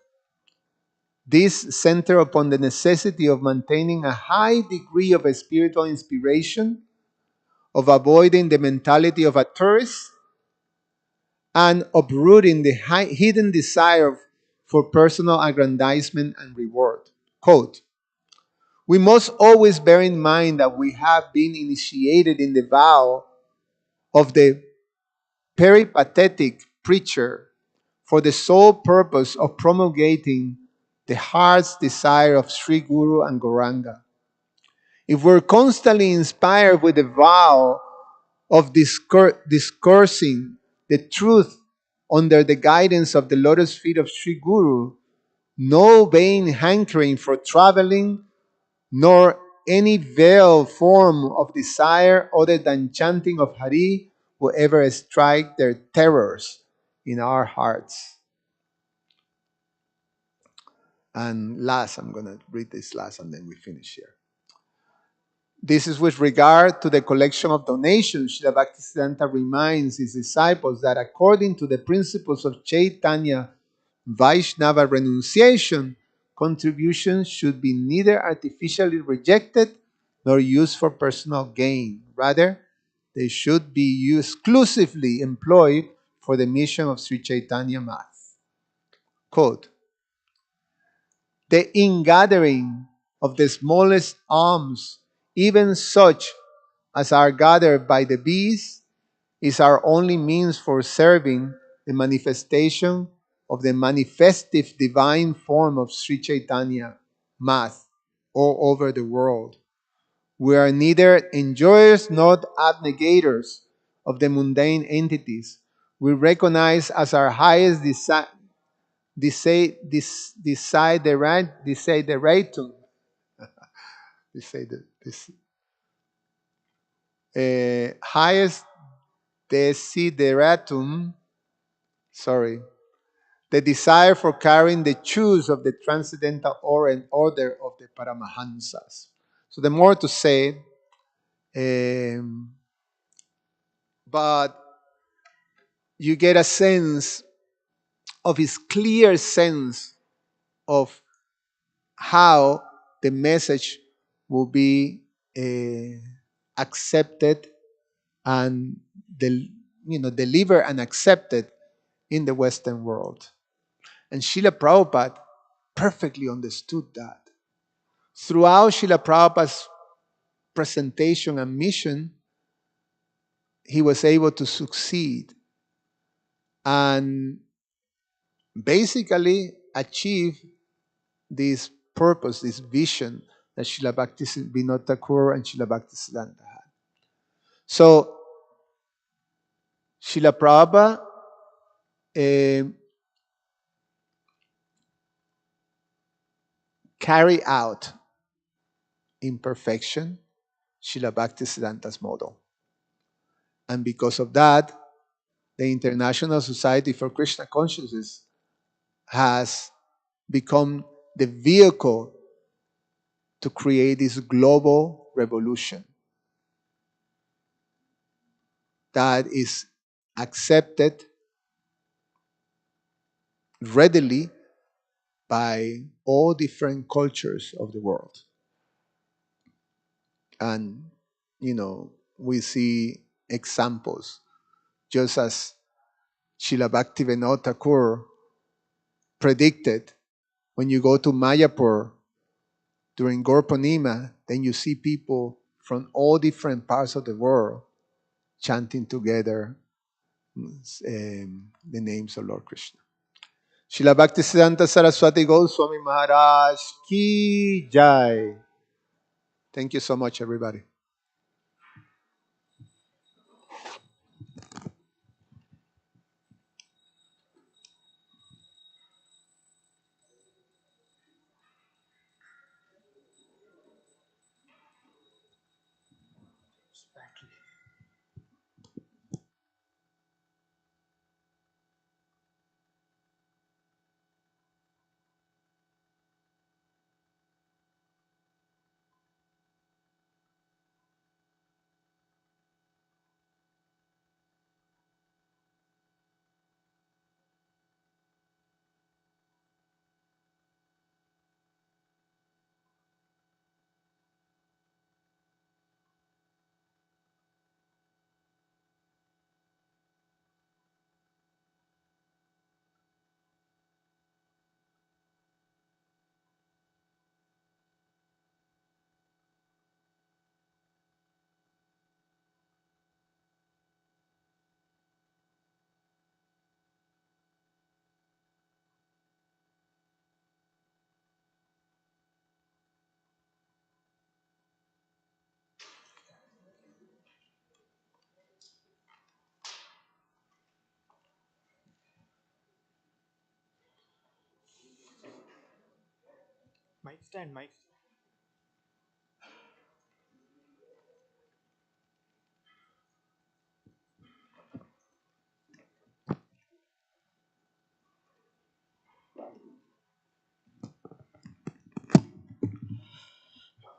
These center upon the necessity of maintaining a high degree of spiritual inspiration, of avoiding the mentality of a tourist, and uprooting the hidden desire for personal aggrandizement and reward. Quote, we must always bear in mind that we have been initiated in the vow of the peripatetic preacher for the sole purpose of promulgating the heart's desire of Sri Guru and Gauranga. If we're constantly inspired with the vow of discoursing the truth under the guidance of the lotus feet of Sri Guru, no vain hankering for traveling, nor any veiled form of desire other than chanting of Hari will ever strike their terrors in our hearts. And last, I'm going to read this last and then we finish here. This is with regard to the collection of donations. Srila Bhaktisiddhanta reminds his disciples that according to the principles of Chaitanya Vaishnava renunciation, contributions should be neither artificially rejected nor used for personal gain. Rather, they should be exclusively employed for the mission of Sri Chaitanya Math. Quote, the ingathering of the smallest alms, even such as are gathered by the bees, is our only means for serving the manifestation of the manifestive divine form of Sri Chaitanya Math all over the world. We are neither enjoyers nor abnegators of the mundane entities. We recognize as our highest desideratum, highest desideratum, sorry, the desire for carrying the shoes of the transcendental order of the Paramahansas. So the more to say, um, but you get a sense of his clear sense of how the message will be accepted and delivered and accepted in the Western world. And Srila Prabhupada perfectly understood that. Throughout Srila Prabhupada's presentation and mission, he was able to succeed and basically achieve this purpose, this vision that Srila Bhaktisiddanta Thakur and Srila Bhaktisiddanta had. So Srila Prabhupada carry out in perfection Srila Bhaktisiddhanta's model. And because of that, the International Society for Krishna Consciousness has become the vehicle to create this global revolution that is accepted readily by all different cultures of the world. And, we see examples, just as Srila Bhaktivinoda Thakur predicted, when you go to Mayapur during Gaur Purnima, then you see people from all different parts of the world chanting together the names of Lord Krishna. Srila Bhaktisiddhanta Saraswati Goswami Maharaj Ki Jai. Thank you so much, everybody. Mic stand, mic.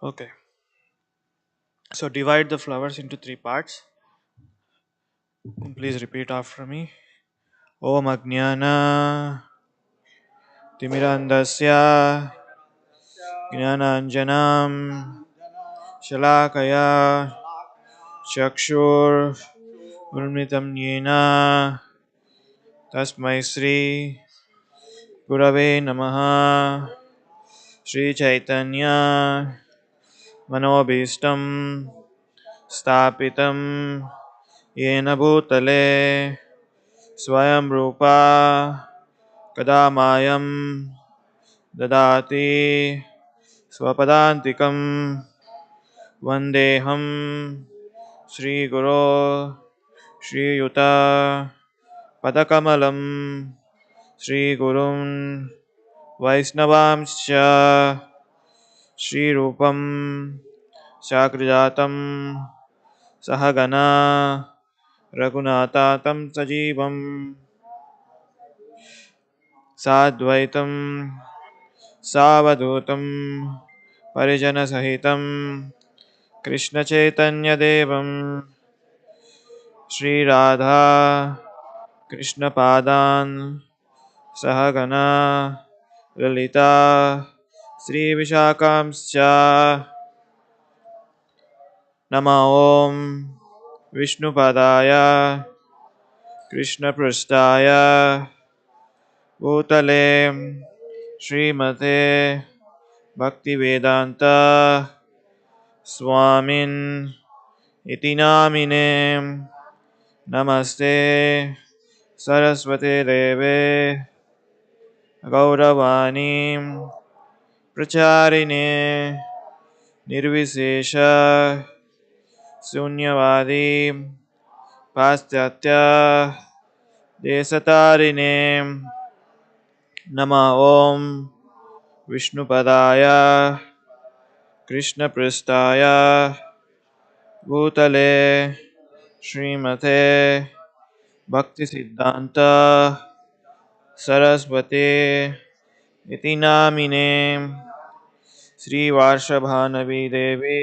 Okay. So divide the flowers into three parts. And please repeat after me. Om Ajnana Timirandasya Jnananjanam Shalakaya चक्षुरुन्मिलितं येन तस्मै श्री गुरवे नमः। श्रीचैतन्य मनोभीष्टं स्थापितं येन भूतले स्वयं रूपा कदा मायं ददाति स्वपदान्तिकं वन्देऽहं श्रीगुरो श्रीयुता पदकमलं श्रीगुरुं वैष्णवांश्च श्रीरूपं शाकृजातं सहगना रघुनाथातं सजीवं साद्वैतं सावधूतं परिजनसहितं कृष्णचैतन्यदेवं श्रीराधा कृष्णपादान् सहगना ललिता श्रीविशाखांश्च नमः ॐ विष्णुपदाय कृष्णपृष्ठाय भूतले श्रीमते भक्तिवेदान्त स्वामिन् इति नामिने नमस्ते सरस्वते देवे गौरवाणी प्रचारिणे निर्विशेष शून्यवादी पाश्चात्य देशतारिणे नमः ॐ विष्णुपदाय कृष्णपृष्ठाय भूतले श्रीमते भक्तिसिद्धान्त सरस्वती इति नामिने श्रीवार्षभानवी देवी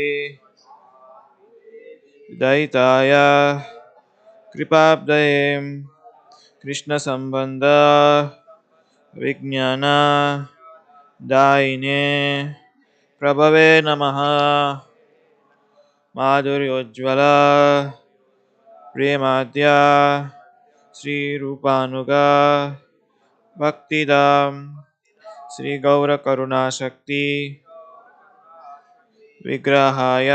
दयिताय कृपाब्दये कृष्णसम्बन्ध विज्ञान दायिने प्रभवे नमः। माधुर्योज्ज्वल प्रेमाद्या श्रीरूपानुगा भक्तिदां श्रीगौरकरुणाशक्ति विग्रहाय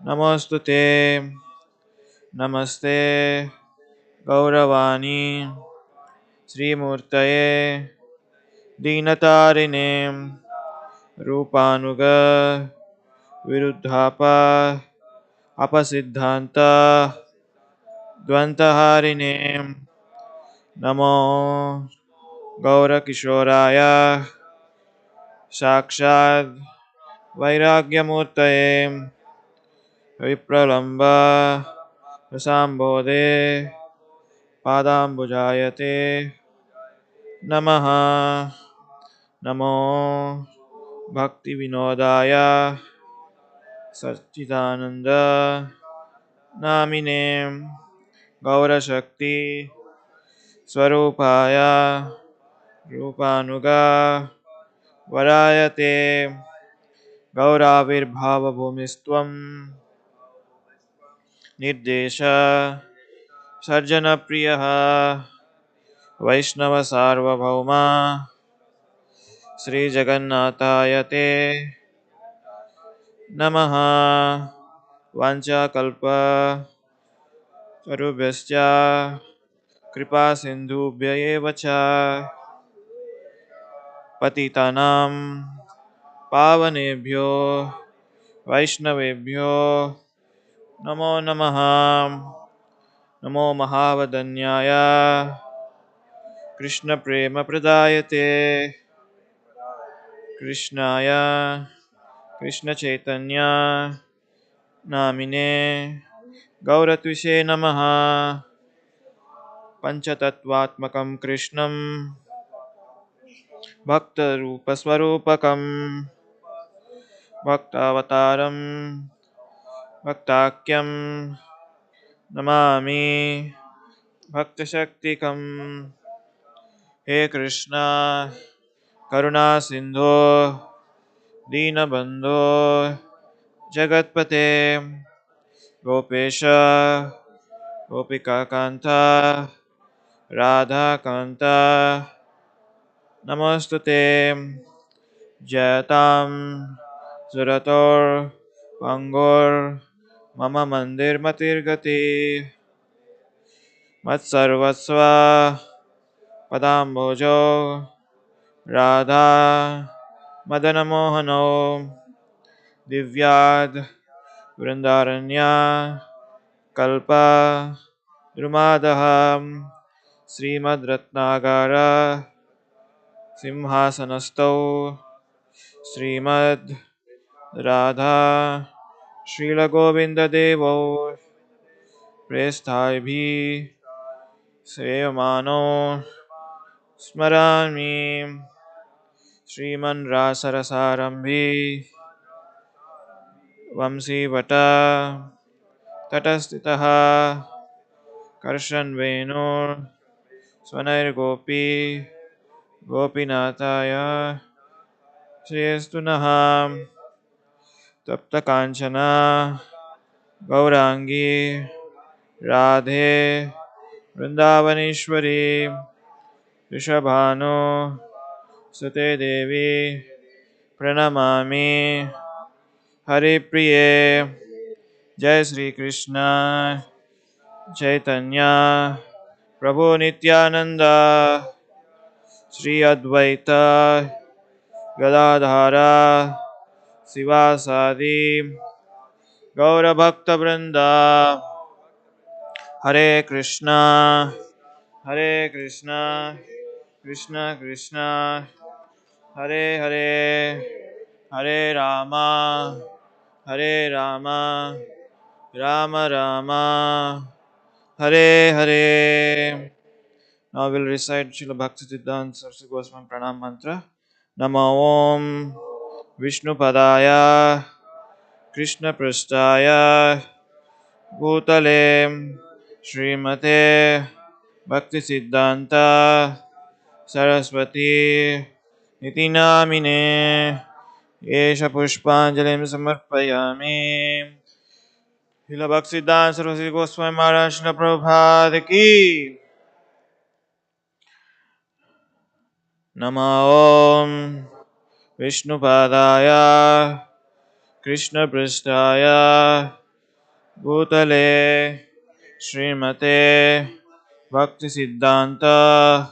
नमोस्तुते। नमस्ते गौरवाणी श्रीमूर्तये दीनतारिणे रूपानुग विरुद्धाप अपसिद्धान्त द्वन्द्वहारिणे नमो गौरकिशोराय साक्षात् वैराग्यमूर्तये विप्रलम्ब रसाम्बोधे पादाम्बुजायते नमः। नमो भक्तिविनोदाय सच्चिदानन्द नामिने गौरशक्ति स्वरूपाय रूपानुगा वरायते गौराविर्भावभूमिस्त्वं निर्देश सर्जनप्रियः वैष्णवसार्वभौमा श्रीजगन्नाथाय ते नमः। वाञ्छाकल्पतरुभ्यश्च कृपासिन्धुभ्य एव च पतितानां पावनेभ्यो वैष्णवेभ्यो नमो नमः। नमो महावदन्याय कृष्णप्रेमप्रदायते कृष्णाय कृष्णचैतन्य नामिने गौरत्विषे नमः। पञ्चतत्त्वात्मकं कृष्णं भक्तरूपस्वरूपकं भक्तावतारं भक्ताख्यं नमामि भक्तशक्तिकं। हे कृष्ण करुणा सिन्धो दीनबन्धो जगत्पते Gopesha Gopika Kanta Radha Kanta Namostute Jatam Surator Pangor Mama Mandir Matirgati Matsarvasva Padambojo Radha Madanamohano Divyad Vrindaranya Kalpa Drumadaham Srimad Ratnagara Simhasanastau Srimad Radha Srila Govinda Devo Presthaibhi Sevamano Smarami Sriman Rasarasarambhi Vamsi Vata Tatastitaha Karshan Venur Swanair Gopi Gopinathaya Shriyastunaham Tapta Kanchana Gaurangi Radhe Vrindavaneshwari Rishabhanu Sute Devi Pranamami Hari Priye Jai Sri Krishna Chaitanya Prabhu Nityananda Sri Advaita Gadadhara Sivasadi Gaura Bhakta Vrinda Hare Krishna Hare Krishna Krishna Krishna Hare Hare Hare Rama Hare Rama Rama Rama Hare Hare. Now we'll recite Srila Bhaktisiddanta Saraswati Goswami Pranam Mantra. Namo Om Vishnu Padaya Krishna Prasthaya Bhutale Srimate Bhaktisiddanta Saraswati Niti Namine Yesha Pushpanjalim Samarpayami. Srila Bhaktisiddhanta Saraswati Goswami Maharaj Srila Prabhupada Ki Nama Om Vishnupadaya Krishna Prasthaya Bhutale Srimate Bhaktisiddhanta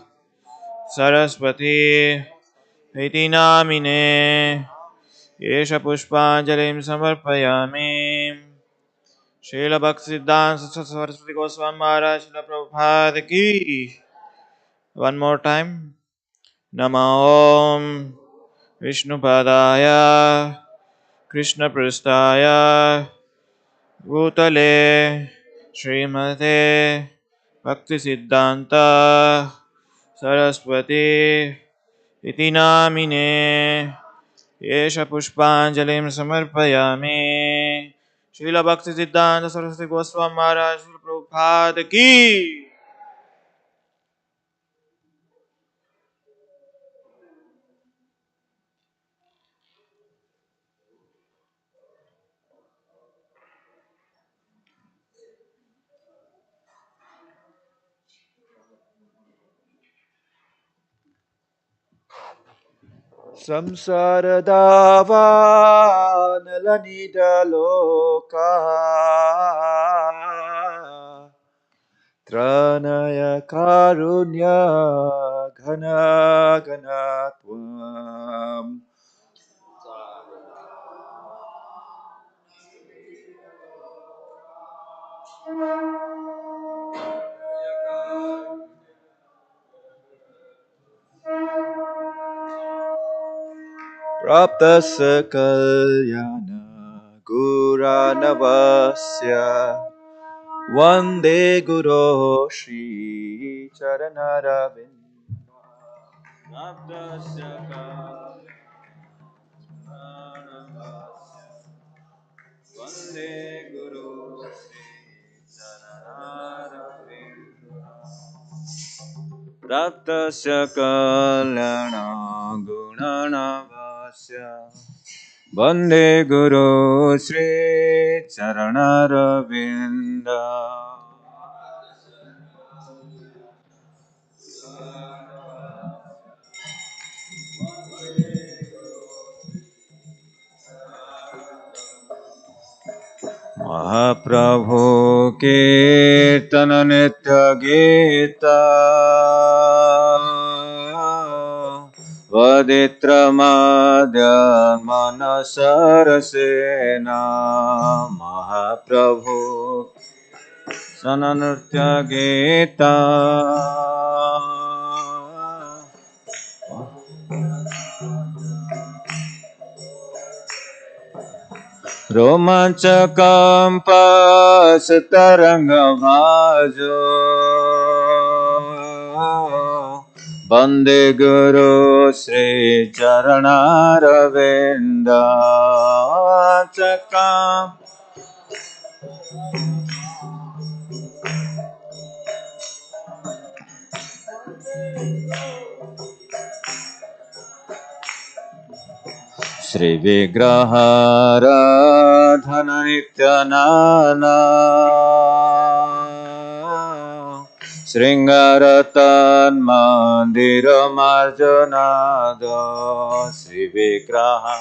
Saraswati Iti Namine Yesha Pushpanjalim Samarpayami. Srila Bhaktisiddhanta Saraswati Goswami Maharaj Srila Prabhupada Ki. One more time. Nama Om Vishnupadaya Krishna Prasthaya Bhutale Srimate Bhaktisiddhanta Saraswati Iti Namine Yesha Pushpanjalim Samarpayami. Srila Bhaktisiddhanta Saraswati Goswami Maharaj Srila Prabhupada Ki. Samsaradava Tranaya Karunya Ghana Ganatvam Praptasya Kalyana Guranavasya Vande Guru Shri Charanaravind Praptasya Kalyana Vande Guru Praptasya Kalyana Gunanavasya Vande Guru Sri Charanaravinda. Mahaprabhu Kirtana Nitya Gita Vaditra Madhya Manasarasena Mahaprabhu Sananurtya Gita Romanchakam Pastaranga Bhajo Bande Guru Sri Charanaravinda Chakam Shri Vigrahara Dhana Nityanana Sringaratan Mandira Marjanada Shri Vigraha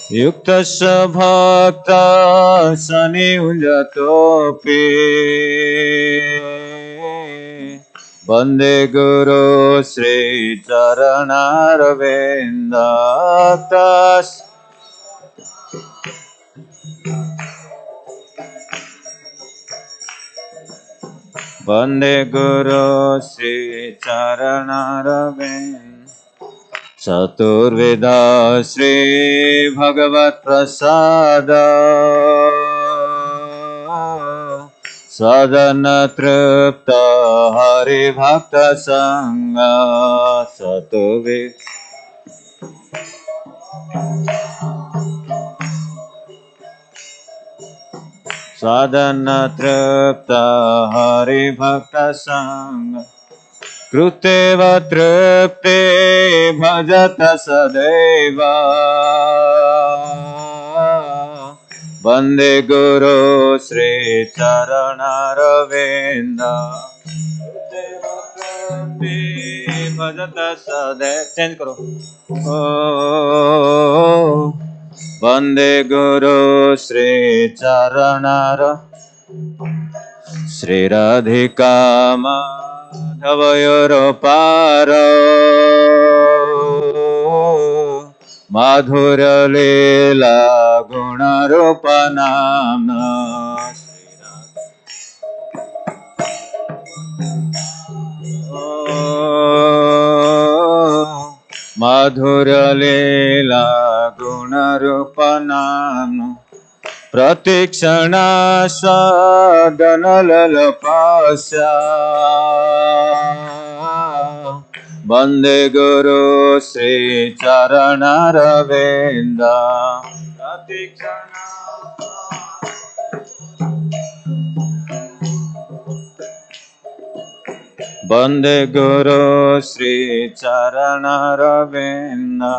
Yuktasya Bhakta Sani Unjatopi Bande Guru Sri Charanaravinda Tas Bande Guru Sri Charanaravinda Chaturveda Sri Bhagavat Prasada Sadhana Tripta Hari Bhakta Sangha Chaturveda Sadhana Tripta Hari Bhakta Sangha Kruteva Tripte Bhajata Sadeva Bande Guru Sri Charanaravinda Kruteva Tripte Bhajata Sadeva Change karo Oh Bande Guru Sri Charanaravinda Sri Radhika Madhavayaro Paro Madhura Leela Gunarupa Namna Madhura Leela Gunarupa Namna Pratikshana sadhana lalapasya Bande Guru Sri Charanaravinda Pratikshana Bande Guru Sri Charanaravinda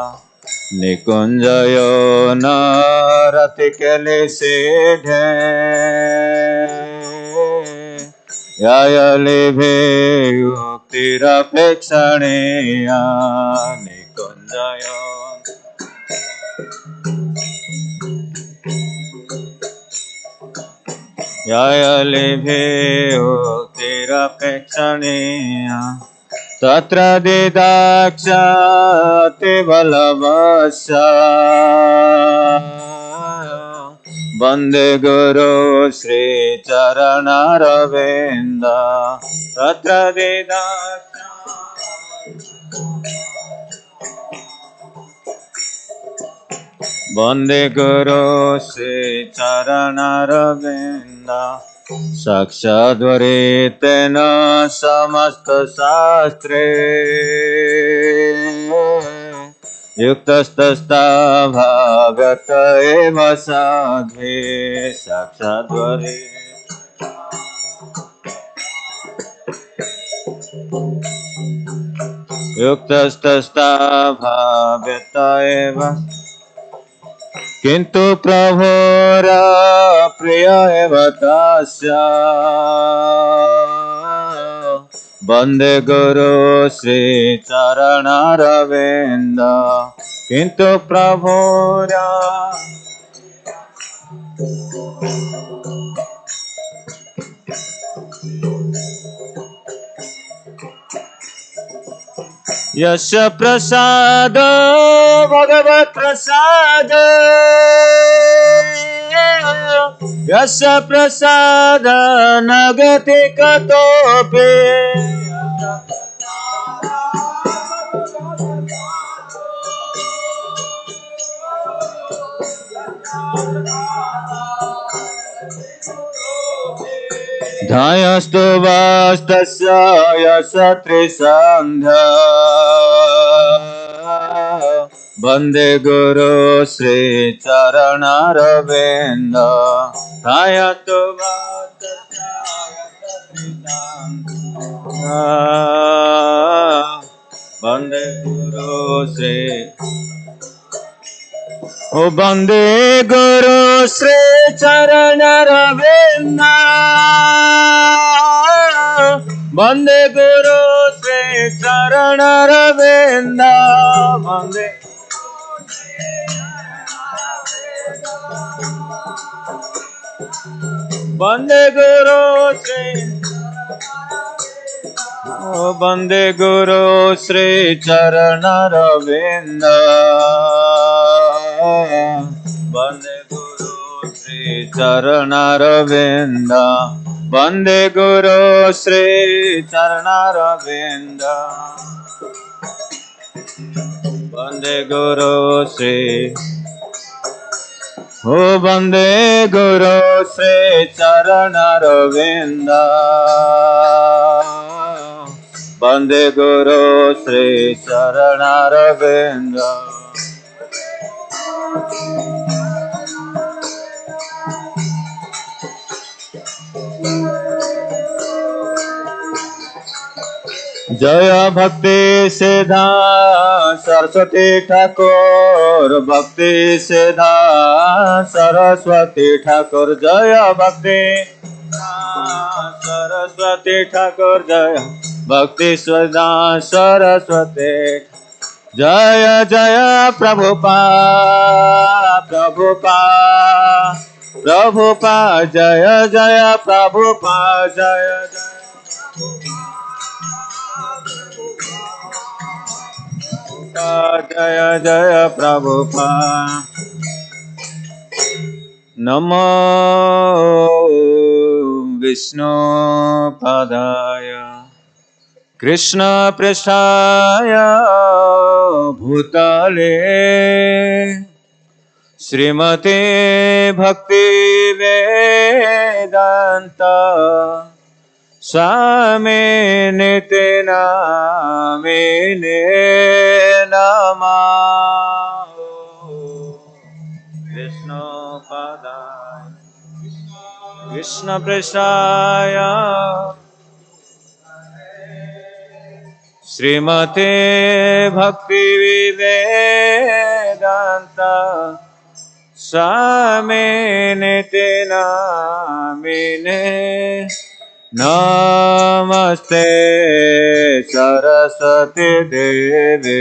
Nikunjayo naratikali sidhe Yayali bhe uktirapekshaniya Nikunjayo Yayali bhe uktirapekshaniya Tatra didakshati balavasya Bande Guru Sri Charanaravinda Tatra Bande Guru Sri Charanaravinda Sakshadvaritena samasta sastre युक्तस्तस्ता भागत एव साध्वे साक्षाद्वरे युक्तस्तस्ता भागत एव किन्तु प्रभोर प्रिय एव तस्य वन्दे गुरु श्री चरणारविन्द किन्तु प्रभोर यस्य प्रसाद भगवत् प्रसाद यस्य प्रसाद न गति कतोऽपि धायस्तु वास्तस्य यस्य त्रिसन्ध्या वन्दे गुरु श्री चरणारविन्द धायस्तु वास्तस्य यस्य त्रिसन्ध्या वन्दे गुरु श्री ओ वन्दे गुरु श्री चरणारविन्द वन्दे गुरु श्री चरणारविन्द वन्दे गुरु श्री वन्दे गुरु श्री चरणारविन्द वन्दे गुरु श्री चरणारविन्द वन्दे गुरु श्री चरणारविन्द वन्दे गुरु श्री ओ वन्दे गुरु श्री चरणारविन्द वन्दे गुरु श्री चरणारविन्द जय भक्तिसिद्धान्त सरस्वती ठाकुर भक्तिसिद्धान्त सरस्वती ठाकुर जय भक्ति सरस्वती ठाकुर जय भक्तिसिद्धान्त सरस्वती जय जय प्रभुपाद प्रभुपाद प्रभुपाद जय जय प्रभुपाद जय जय जय जय प्रभुपाद नमो विष्णुपदाय कृष्ण पृष्ठाय भूतले श्रीमते भक्ति वेदांत स्वामी नित्य नामिने नमः विष्णुपदाय कृष्ण पृष्ठाय श्रीमते भक्ति वेदांत स्वामी नित्य नामिने नमस्ते सरस्वती देवे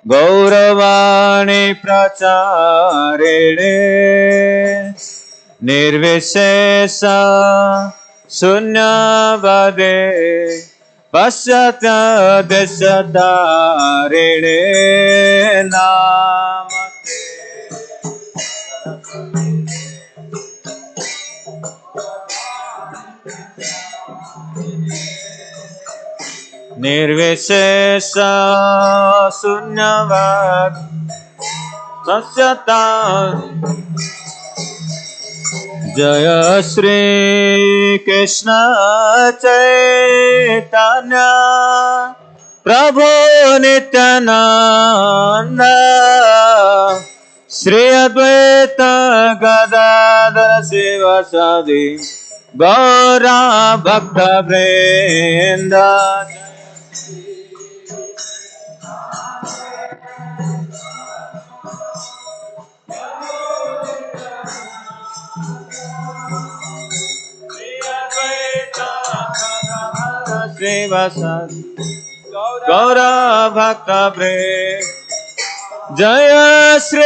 गौरवाणी प्रचारिणे निर्विशेष शून्यवादे पश्चात् देशधारिणे नमस्ते निर्विशेष शून्यवाद सत्यता जय Shri Krishna Chaitanya Prabhu Nityananda Sri Advaita Gadadhara Sivasadi Gaura Bhakta Vrinda Sivasadi Gaura Bhakta Vrinda Jaya Shri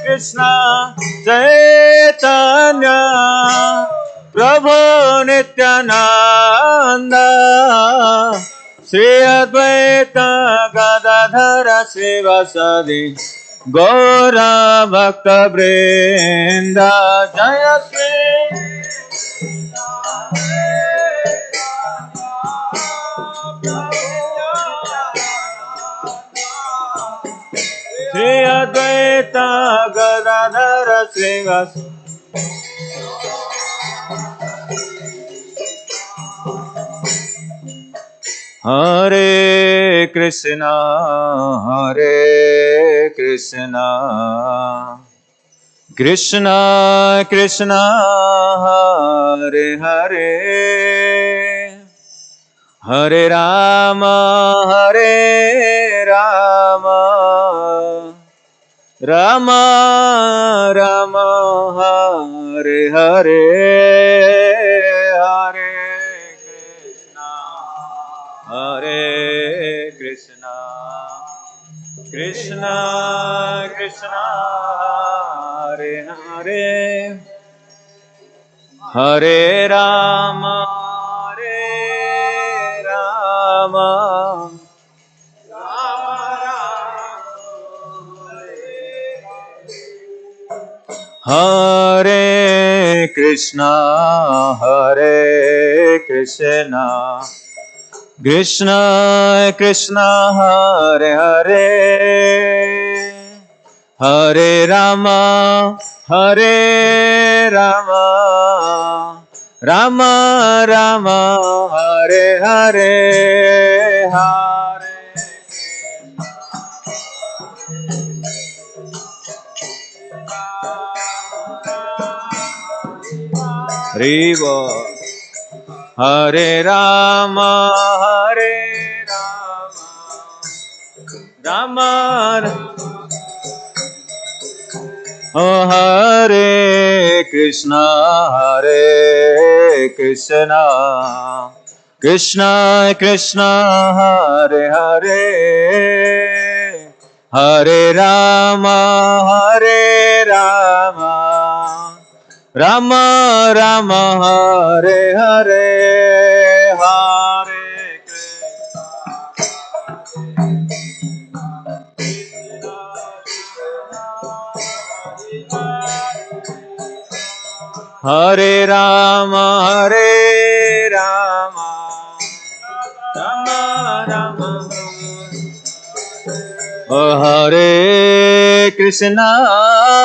Krishna Chaitanya Prabhu Nityananda Sri Advaita Gadadhara Sivasadi Gaura Bhakta Vrinda Jaya Shri Shri Advaita Gadadhara Sivasadi Hare Krishna, Hare Krishna, Krishna Krishna, Hare Hare, Hare Rama, Hare Rama, Rama Rama, Hare Hare, Hare Hare Krishna, Krishna Krishna, Hare Hare, Hare Rama, Hare Rama, Hare Krishna, Hare Krishna, Krishna Krishna, Hare Hare, Hare Rama, Hare Rama, Rama Rama, Hare Hare, Hare Riva Hare Rama, Hare Rama, Rama Oh Hare Krishna, Hare Krishna, Krishna Krishna, Hare Hare, Hare Rama, Hare Rama, Rama Rama, Hare Hare, Hare Hare Rama, Hare Rama, Rama Rama, Oh Hare Krishna,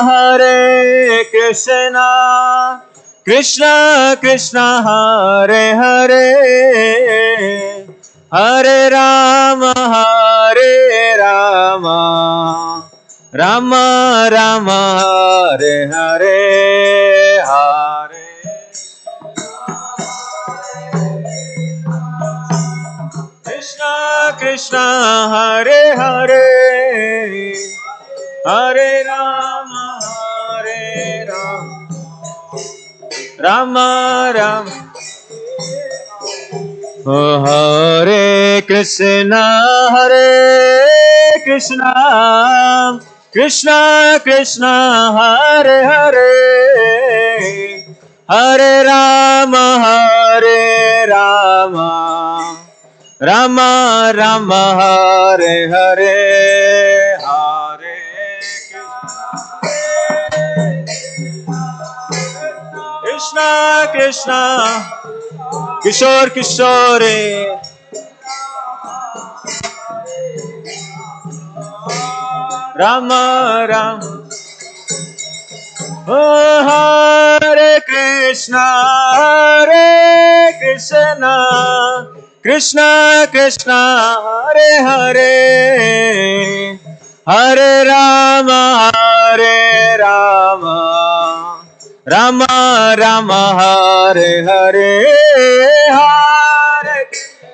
Hare Krishna, Krishna Krishna, Hare Hare, Hare Rama, Hare Rama, Rama Rama, Hare Hare, Hare Krishna Krishna, Hare Hare, Hare Rama, Hare Rama, Rama Rama, Oh Hare Krishna, Hare Krishna, Krishna Krishna, Hare Hare, Hare Rama, Hare Rama, Rama Rama, Hare Hare, Hare Krishna Krishna, Kishore Kishore, Rama Rama, Oh Hare Krishna, Hare Krishna, Krishna Krishna Hare Hare, Hare Rama Hare Rama, Rama Rama Hare Hare, Hare Krishna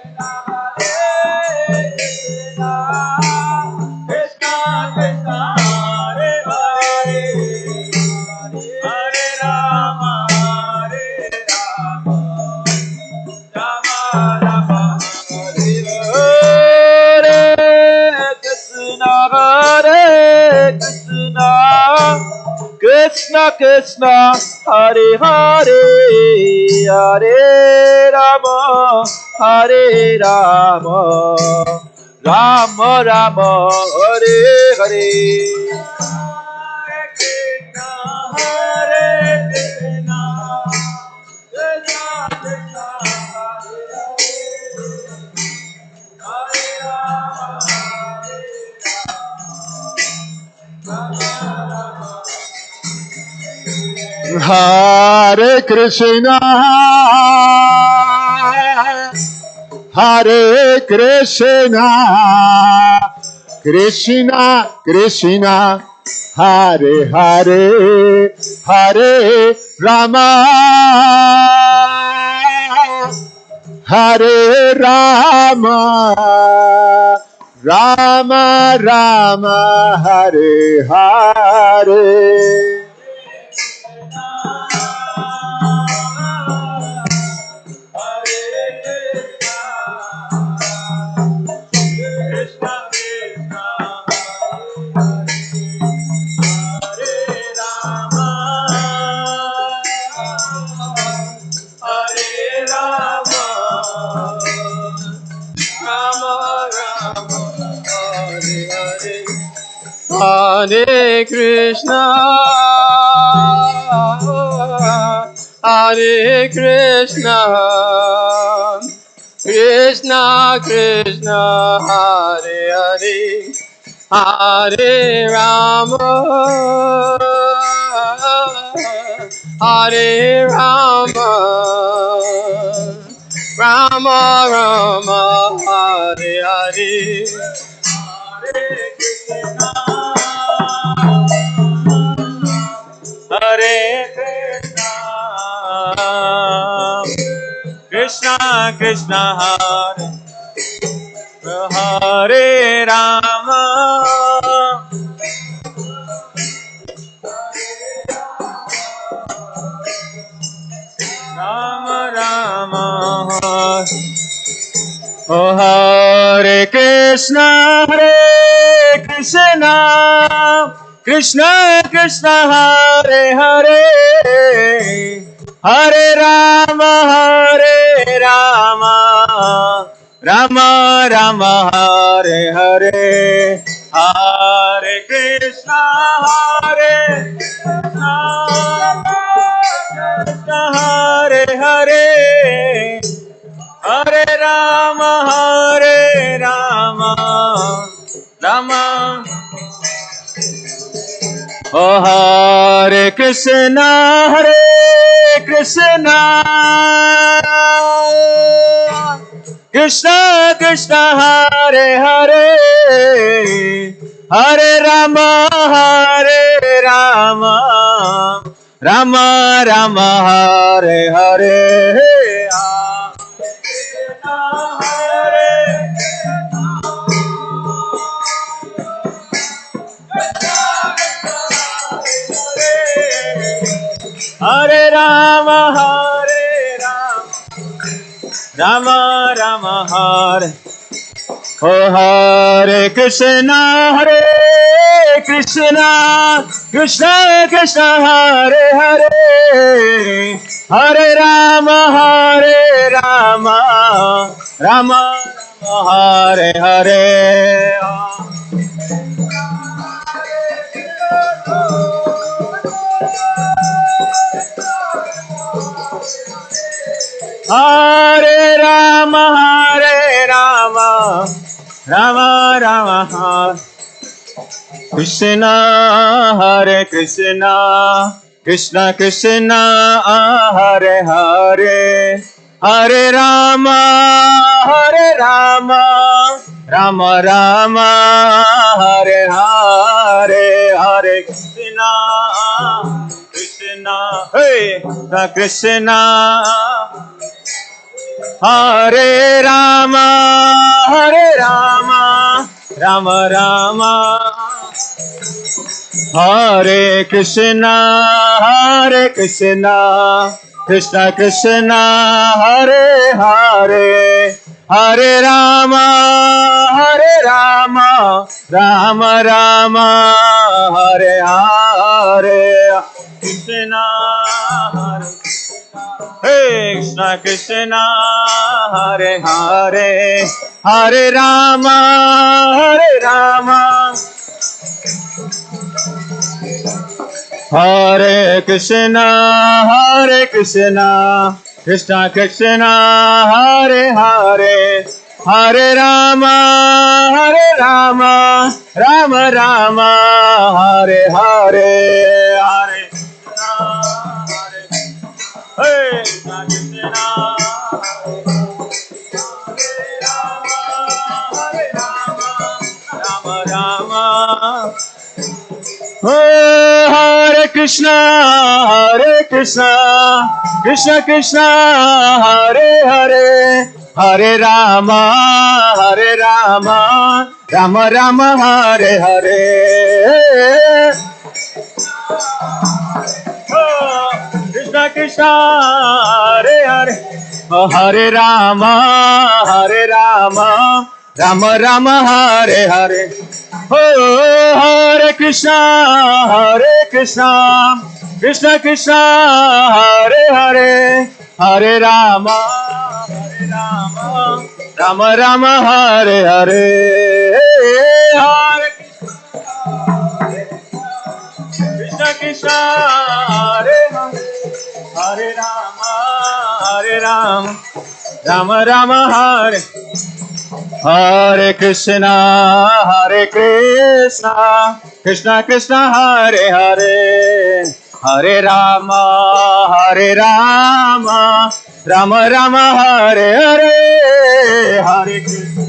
Krishna Krishna Hare Hare, Hare Rama Hare Rama, Rama Rama Hare Hare, Krishna Hare Krishna, Krishna Krishna Hare Hare, Hare Rama Hare Rama, Rama Rama Hare Hare, Hare Krishna Hare Krishna, Krishna Krishna Hare Hare, Hare Krishna, Hare Krishna, Krishna Krishna Hare Hare, Hare Rama, Hare Rama, Rama Rama Hare Hare, Hare Krishna, Hare Krishna, Krishna Krishna Hare Hare, Hare Rama, Hare Rama, Rama Rama Hare Hare, Hare Krishna, Hare Krishna, Krishna Krishna Hare Hare Rama, Rama Rama Hare, oh Hare Krishna Krishna Krishna Hare Hare, Hare Rama Rama Rama Hare Hare, Hare Krishna Krishna Hare Hare, Hare Rama Rama, oh Hare Krishna Krishna Krishna Hare Hare, Hare Rama Rama Rama Hare Hare, Hare Rama Rama Rama Hare, oh Hare Krishna Krishna Krishna Hare Hare, Hare Rama Rama Rama Hare Hare, Hare Rama Rama Rama Hare, Krishna Hare Krishna Krishna Krishna Hare Hare, Hare Rama Rama Rama, Hare Hare, Hare Krishna, Krishna, hey, Krishna, Hare Rama, Hare Rama, Rama Rama, Hare Krishna, Krishna Krishna, Hare Hare, Hare Rama, Rama Rama, Hare Hare, Krishna, Hare Krishna, Krishna, Hare Hare, Hare Rama, Hare Krishna, Krishna Krishna, Hare Hare, Hare Rama, Rama Rama, Hare Hare, Hare Krishna, Hare Krishna, Hare Rama, Rama Rama. Hare Krishna, Krishna Krishna, Hare Hare, Hare Rama, Rama Rama, Hare Hare. Krishna Krishna, Hare Hare, Hare Rama, Rama Rama, Hare Hare. Hare Krishna, Krishna Krishna, Hare Hare, Hare Rama, Rama Rama, Hare Hare. Hare Krishna, Krishna, Hare Hare, Hare Rama, Rama Rama, Hare. Hare Krishna, Krishna Krishna, Hare Hare, Hare Rama, Rama Rama, Hare Hare, Hare Krishna.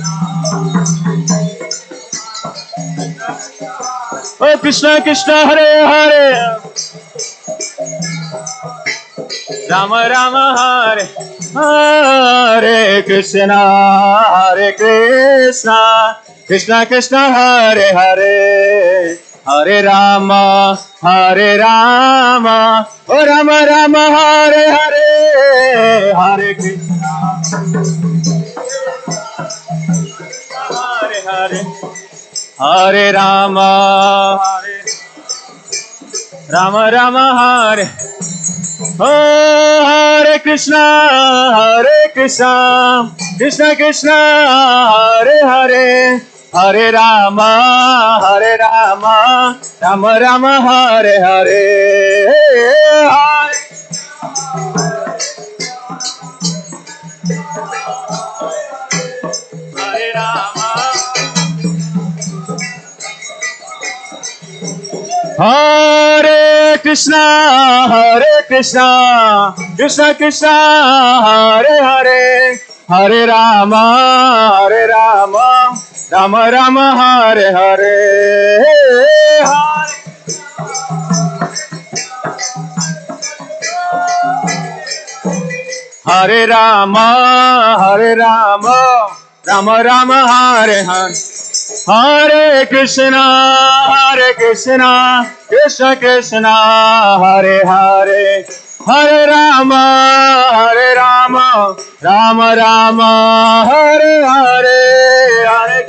Oh Krishna Krishna, Hare Hare, Rama Rama, Hare Hare Krishna, Krishna Krishna, Hare Hare, Hare Rama, oh Rama Rama, Hare Hare, Hare Krishna, Hare Hare, Hare Rama, Rama Rama, Hare. Oh, Hare Krishna, Krishna Krishna, Hare Hare, Hare Rama, Rama Rama, Hare Hare. Hare Rama, Hare Krishna, Krishna Krishna, Hare Hare, Hare Rama, Rama Rama, Hare Hare. Hare Rama, Rama Rama, Hare Hare. Hare Krishna, Krishna Krishna, Hare Hare, Hare Rama, Rama Rama, Hare Hare, Hare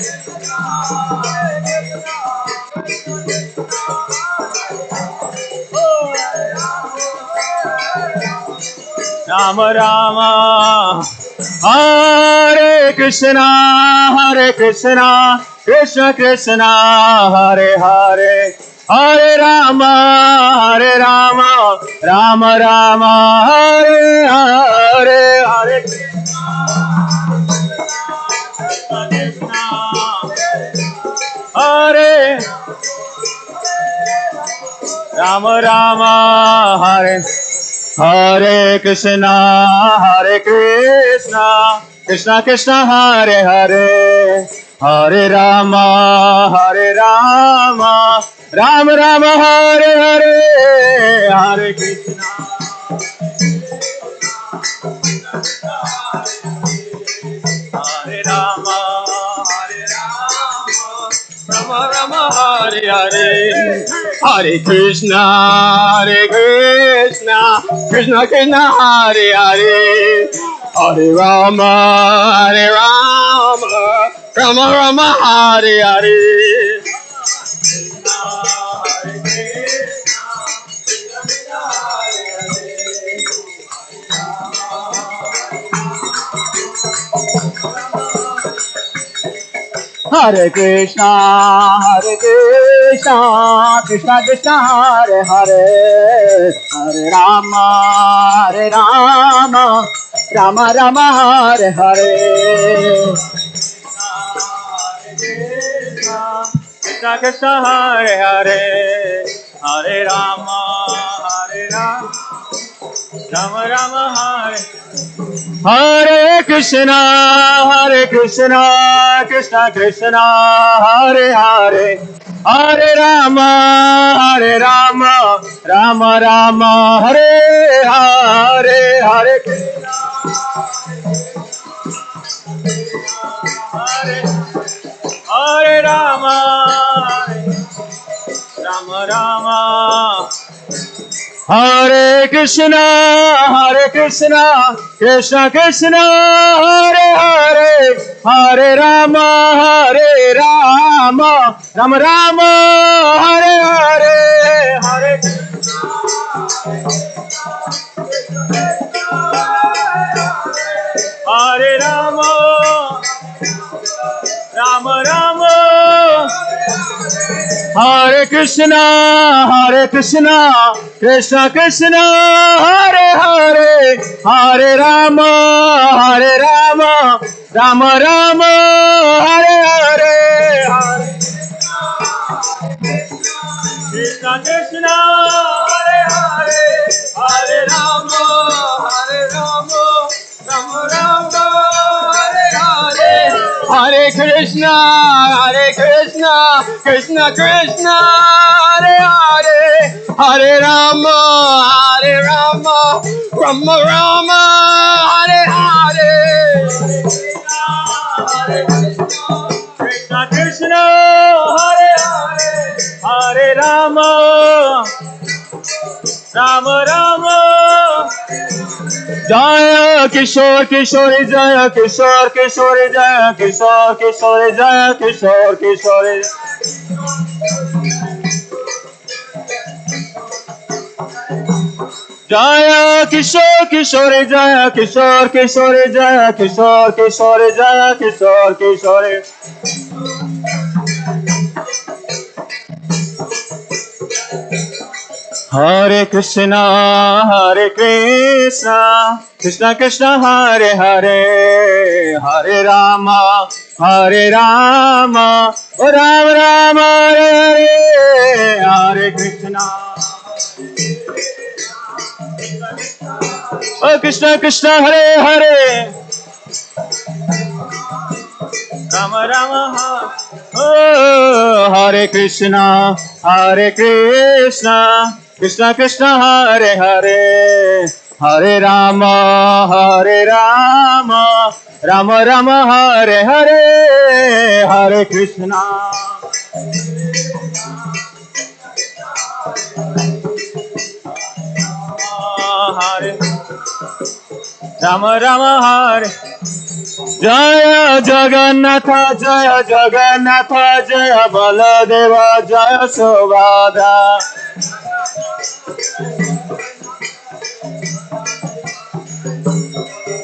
Rama Rama, Hare Krishna, Krishna Krishna, Hare Hare, Hare Rama, Rama Rama, Hare Hare, Hare Krishna, Hare Rama Rama, Hare Hare Krishna, Krishna Krishna Hare Hare, Hare Rama, Rama Rama Hare Hare, Hare Krishna. Hare Rama, Rama Rama Hare Hare, Hare Krishna, Krishna Krishna Hare Hare, Hare Rama, Rama Rama Hare Hare. Hare Krishna, Krishna Krishna Hare Hare, Hare Rama, Rama Rama Hare Hare. Krishna Krishna Hare Hare, Hare Rama, Rama Rama Hare. Hare Krishna, Krishna Krishna, Hare Hare, Hare Rama, Rama Rama, Hare Hare, Hare Krishna, Hare Rama, Rama Rama. Hare Krishna, Krishna Krishna, Hare Hare, Hare Rama, Rama Rama, Hare Hare, Hare Krishna, Hare Rama, Rama Rama. Hare Krishna, Krishna Krishna, Hare Hare, Hare Rama, Rama Rama, Hare Hare, Hare Krishna, Krishna, Hare Hare, Hare Rama, Rama Rama, Hare Hare, Hare Krishna, Krishna Krishna, Hare Hare, Hare Rama, Rama Rama, Hare Hare, Krishna Krishna, Hare Hare, Hare Rama, Rama Rama. Jaya Kishore Kishore, Jaya Kishore Kishore, Jaya Kishore Kishore, Jaya Kishore Kishore. Jaya Kishore Kishore, Jaya Kishore Kishore, Jaya Kishore Kishore, Jaya Kishore Kishore. Hare Krishna, Krishna Krishna, Hare Hare, Hare Rama, oh Rama Rama, Hare Hare, Hare Krishna. Oh Krishna Krishna, Hare Hare, Rama Rama, oh Hare Krishna, Krishna Krishna, Hare Hare, Hare Rama, Rama Rama, Hare Hare, Hare Krishna. Hare Rama Rama, Hare. Jaya Jagannatha, Jaya Jagannatha, Jaya Baladeva, Jaya Subhadra.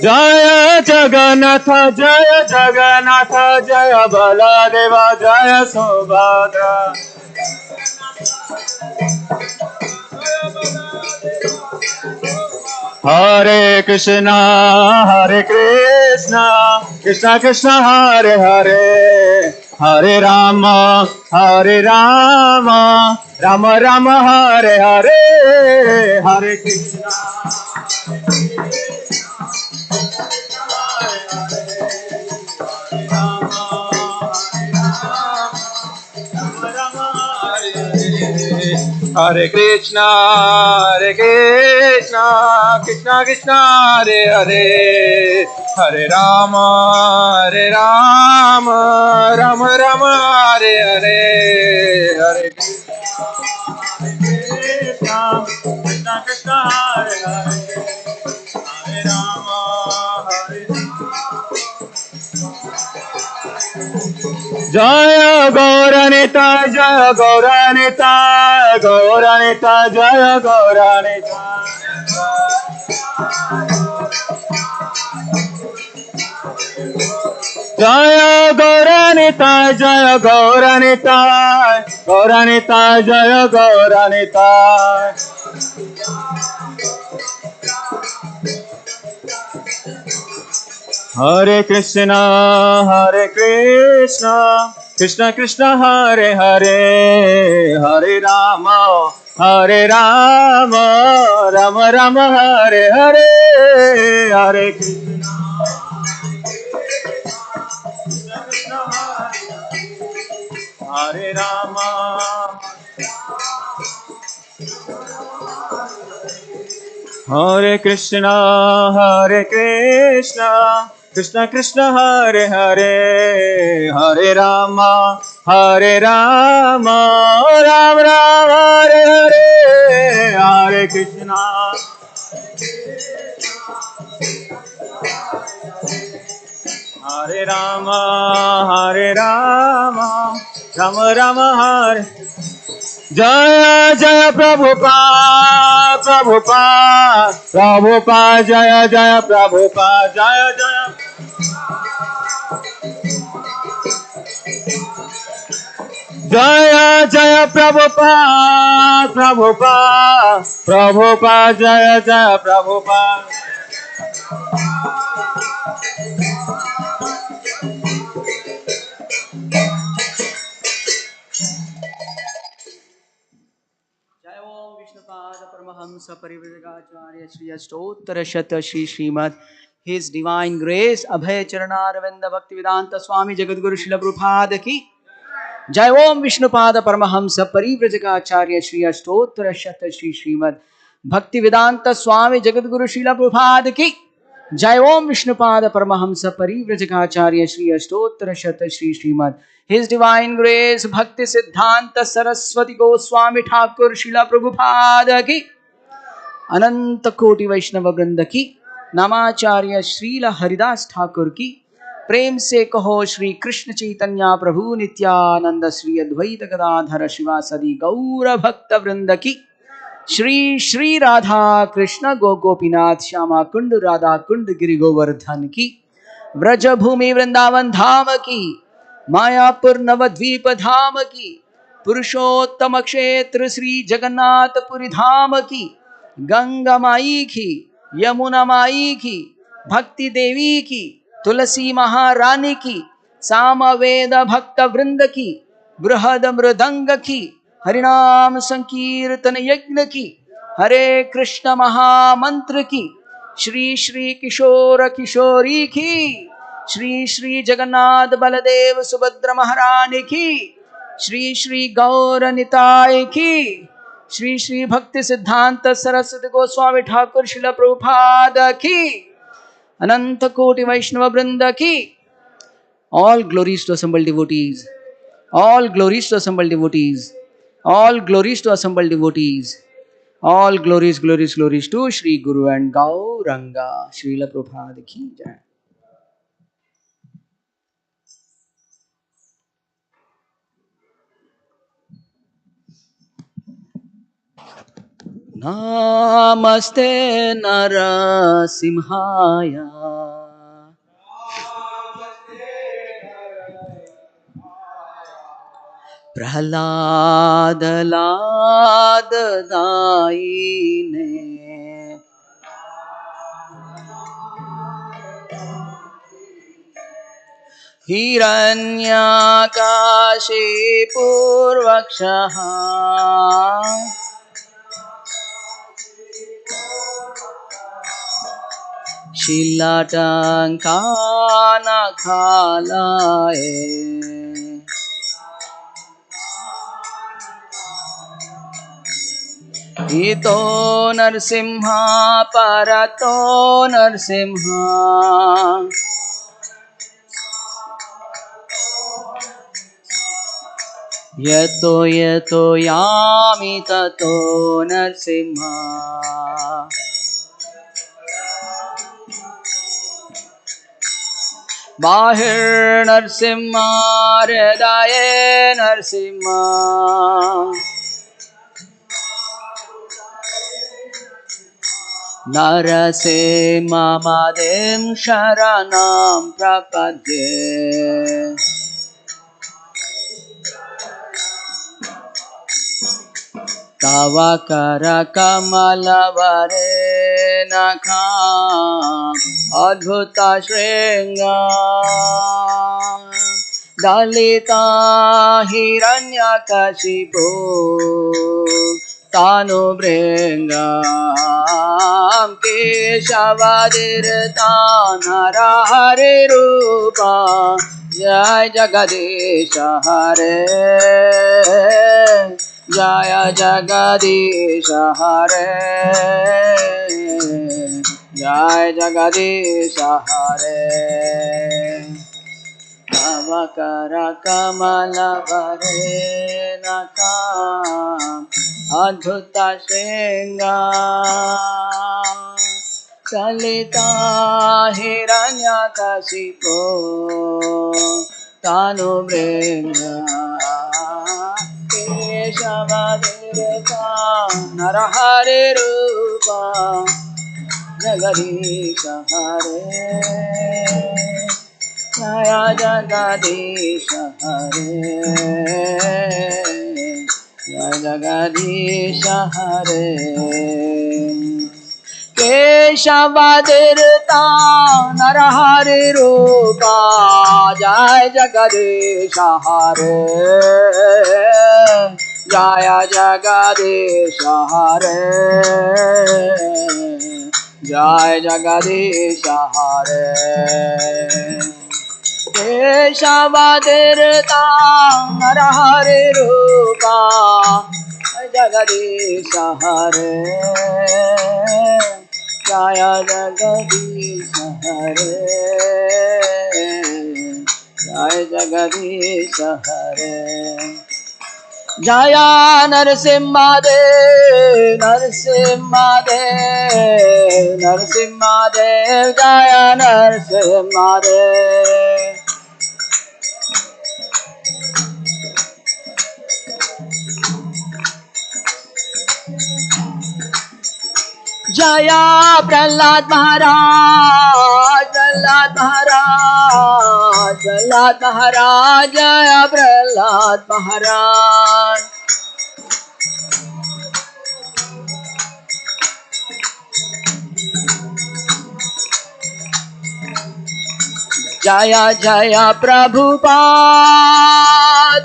Jaya Jagannatha, Jaya Jagannatha, Jaya Baladeva, Jaya Subhadra. Hare Krishna, Krishna Krishna, Hare Hare, Hare Rama, Rama Rama, Hare Hare, Hare Krishna. Hare Krishna, Krishna Krishna, Hare Hare, Hare Rama, Rama Rama, Hare Hare, Hare Krishna, Krishna Krishna, Hare Hare, Hare Rama, Hare Jaya Gauranita, Jaya Gauranita, Gauranita, Jaya Gauranita. Jaya Gauranita, Jaya Gauranita, Gauranita, Jaya Gauranita. Hare Krishna, Krishna Krishna, Hare Hare, Hare Rama, Rama Rama, Hare Hare, Hare Krishna, Krishna Hare Rama. Hare Krishna, Krishna Krishna, Hare Hare, Hare Rama, Rama Rama, Hare Hare, Hare Krishna. Hare Rama, Rama Rama, Hare. Jaya Jaya Prabhupada, Prabhupada, Jaya Jaya Prabhupada, Jaya Jaya. Jaya Jaya Prabhupada, Prabhupada, Jaya Jaya Prabhupada. जय ओम विष्णुपाद परमहंस परिव्राजकाचार्य श्री अष्टोत्तर शत Shri Shrimad His Divine Grace Abhay Charanarvinda Bhaktivedanta Swami Jagadguru Srila Prabhupada की जय ओम विष्णुपाद परमहंस परिव्राजकाचार्य श्री अष्टोत्तर शत श्री श्रीमद भक्तिवेदांत स्वामी जगद्गुरु श्रीला प्रभुपाद की जय ओम विष्णुपाद परमहंस परिव्राजकाचार्य श्री अष्टोत्तर शत Shri Shrimad His Divine Grace Bhaktisiddanta Saraswati Goswami Thakur Srila Prabhupada की अनंत कोटि वैष्णव वृंद की नामाचार्य श्रीला हरिदास ठाकुर की प्रेम से कहो श्री कृष्ण चैतन्य प्रभु नित्यानंद श्री अद्वैत गदाधर शिवासदि गौर भक्त वृंद की श्री श्री राधा कृष्ण गोपीनाथ श्यामा कुंड राधा कुंड गिरि गोवर्धन की व्रज भूमि वृंदावन धाम की मायापुर नवद्वीप धाम की पुरुषोत्तम क्षेत्र श्री जगन्नाथपुरी धाम की गंगा माई की यमुना माई की भक्ति देवी की तुलसी महारानी की सामवेद भक्त वृंद की बृहद मृदंग की हरिनाम संकीर्तन यज्ञ की हरे कृष्ण महामंत्र की श्री श्री किशोर किशोरी की श्री श्री जगन्नाथ बलदेव सुभद्र महारानी की श्री श्री गौर निताय की श्री श्री भक्ति सिद्धांत सरस्वती गोस्वामी ठाकुर श्रील प्रभुपाद की अनंत कोटि वैष्णव वृंद की all glories to assembled devotees, all glories to assembled devotees, all glories to assembled devotees, all glories to Shri Guru and Gauranga Srila Prabhupada ki jai. Namaste Narasimhaya Prahlad Lad Daine Hiranyakashi Purvakshaha Shilatankana Khalaye ito Narsimha parato Narsimha yato yato yami tato Narsimha Bahir Narsimha Hridaye Narsimha Narsimha Madhim Sharanam Prapadye Tava Kara Kamala Varena Adbhuta Shringa Dalita Hiranyakashipu Tanu Bringam Keshavadirta Narahari Rupa Jai Jagadisha Hare Jaya Jagadisha Hare Jai Jagadisha Hare Avakara Kamala Varenaka Adhuta Shringa Kalita Hiranyakashipo Tanu Bringa Keshavadirta Narahari Rupa Jagadisha Hare Jaya Jagadisha Hare Jaya Jagadisha Hare Keshavadirta Narahari Rupa Jaya Jagadisha Hare Jaya Jagadisha Hare Jaya Jagadisha Hare Keshavadirta Narahari Rupa Jagadisha Hare Jaya Jagadisha Hare Jaya Jagadisha Hare Jaya Narasimha Dev Narasimha Dev Narasimha Dev Jaya Narasimha Dev Jaya Prahlad Maharaj Prahlad Maharaj Prahlad Maharaj Jaya Prahlad Maharaj Jaya Jaya Prabhupada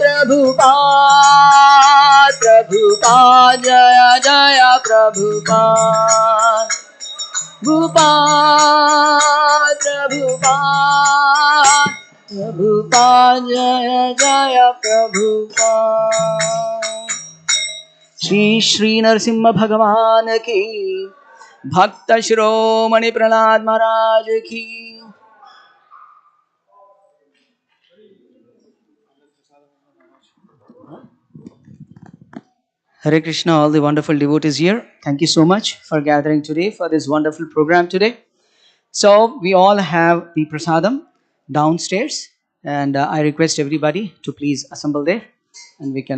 Prabhupada Prabhupada Jaya Jaya Prabhupada Prabhupada Prabhupada Prabhupada Jaya Jaya Prabhupada Shri Shri Narasimha Bhagavan ki Bhakta Shiromani Prahlad Maharaj ki Hare Krishna, all the wonderful devotees here. Thank you so much for gathering today for this wonderful program today. So, we all have the prasadam downstairs, and I request everybody to please assemble there and we can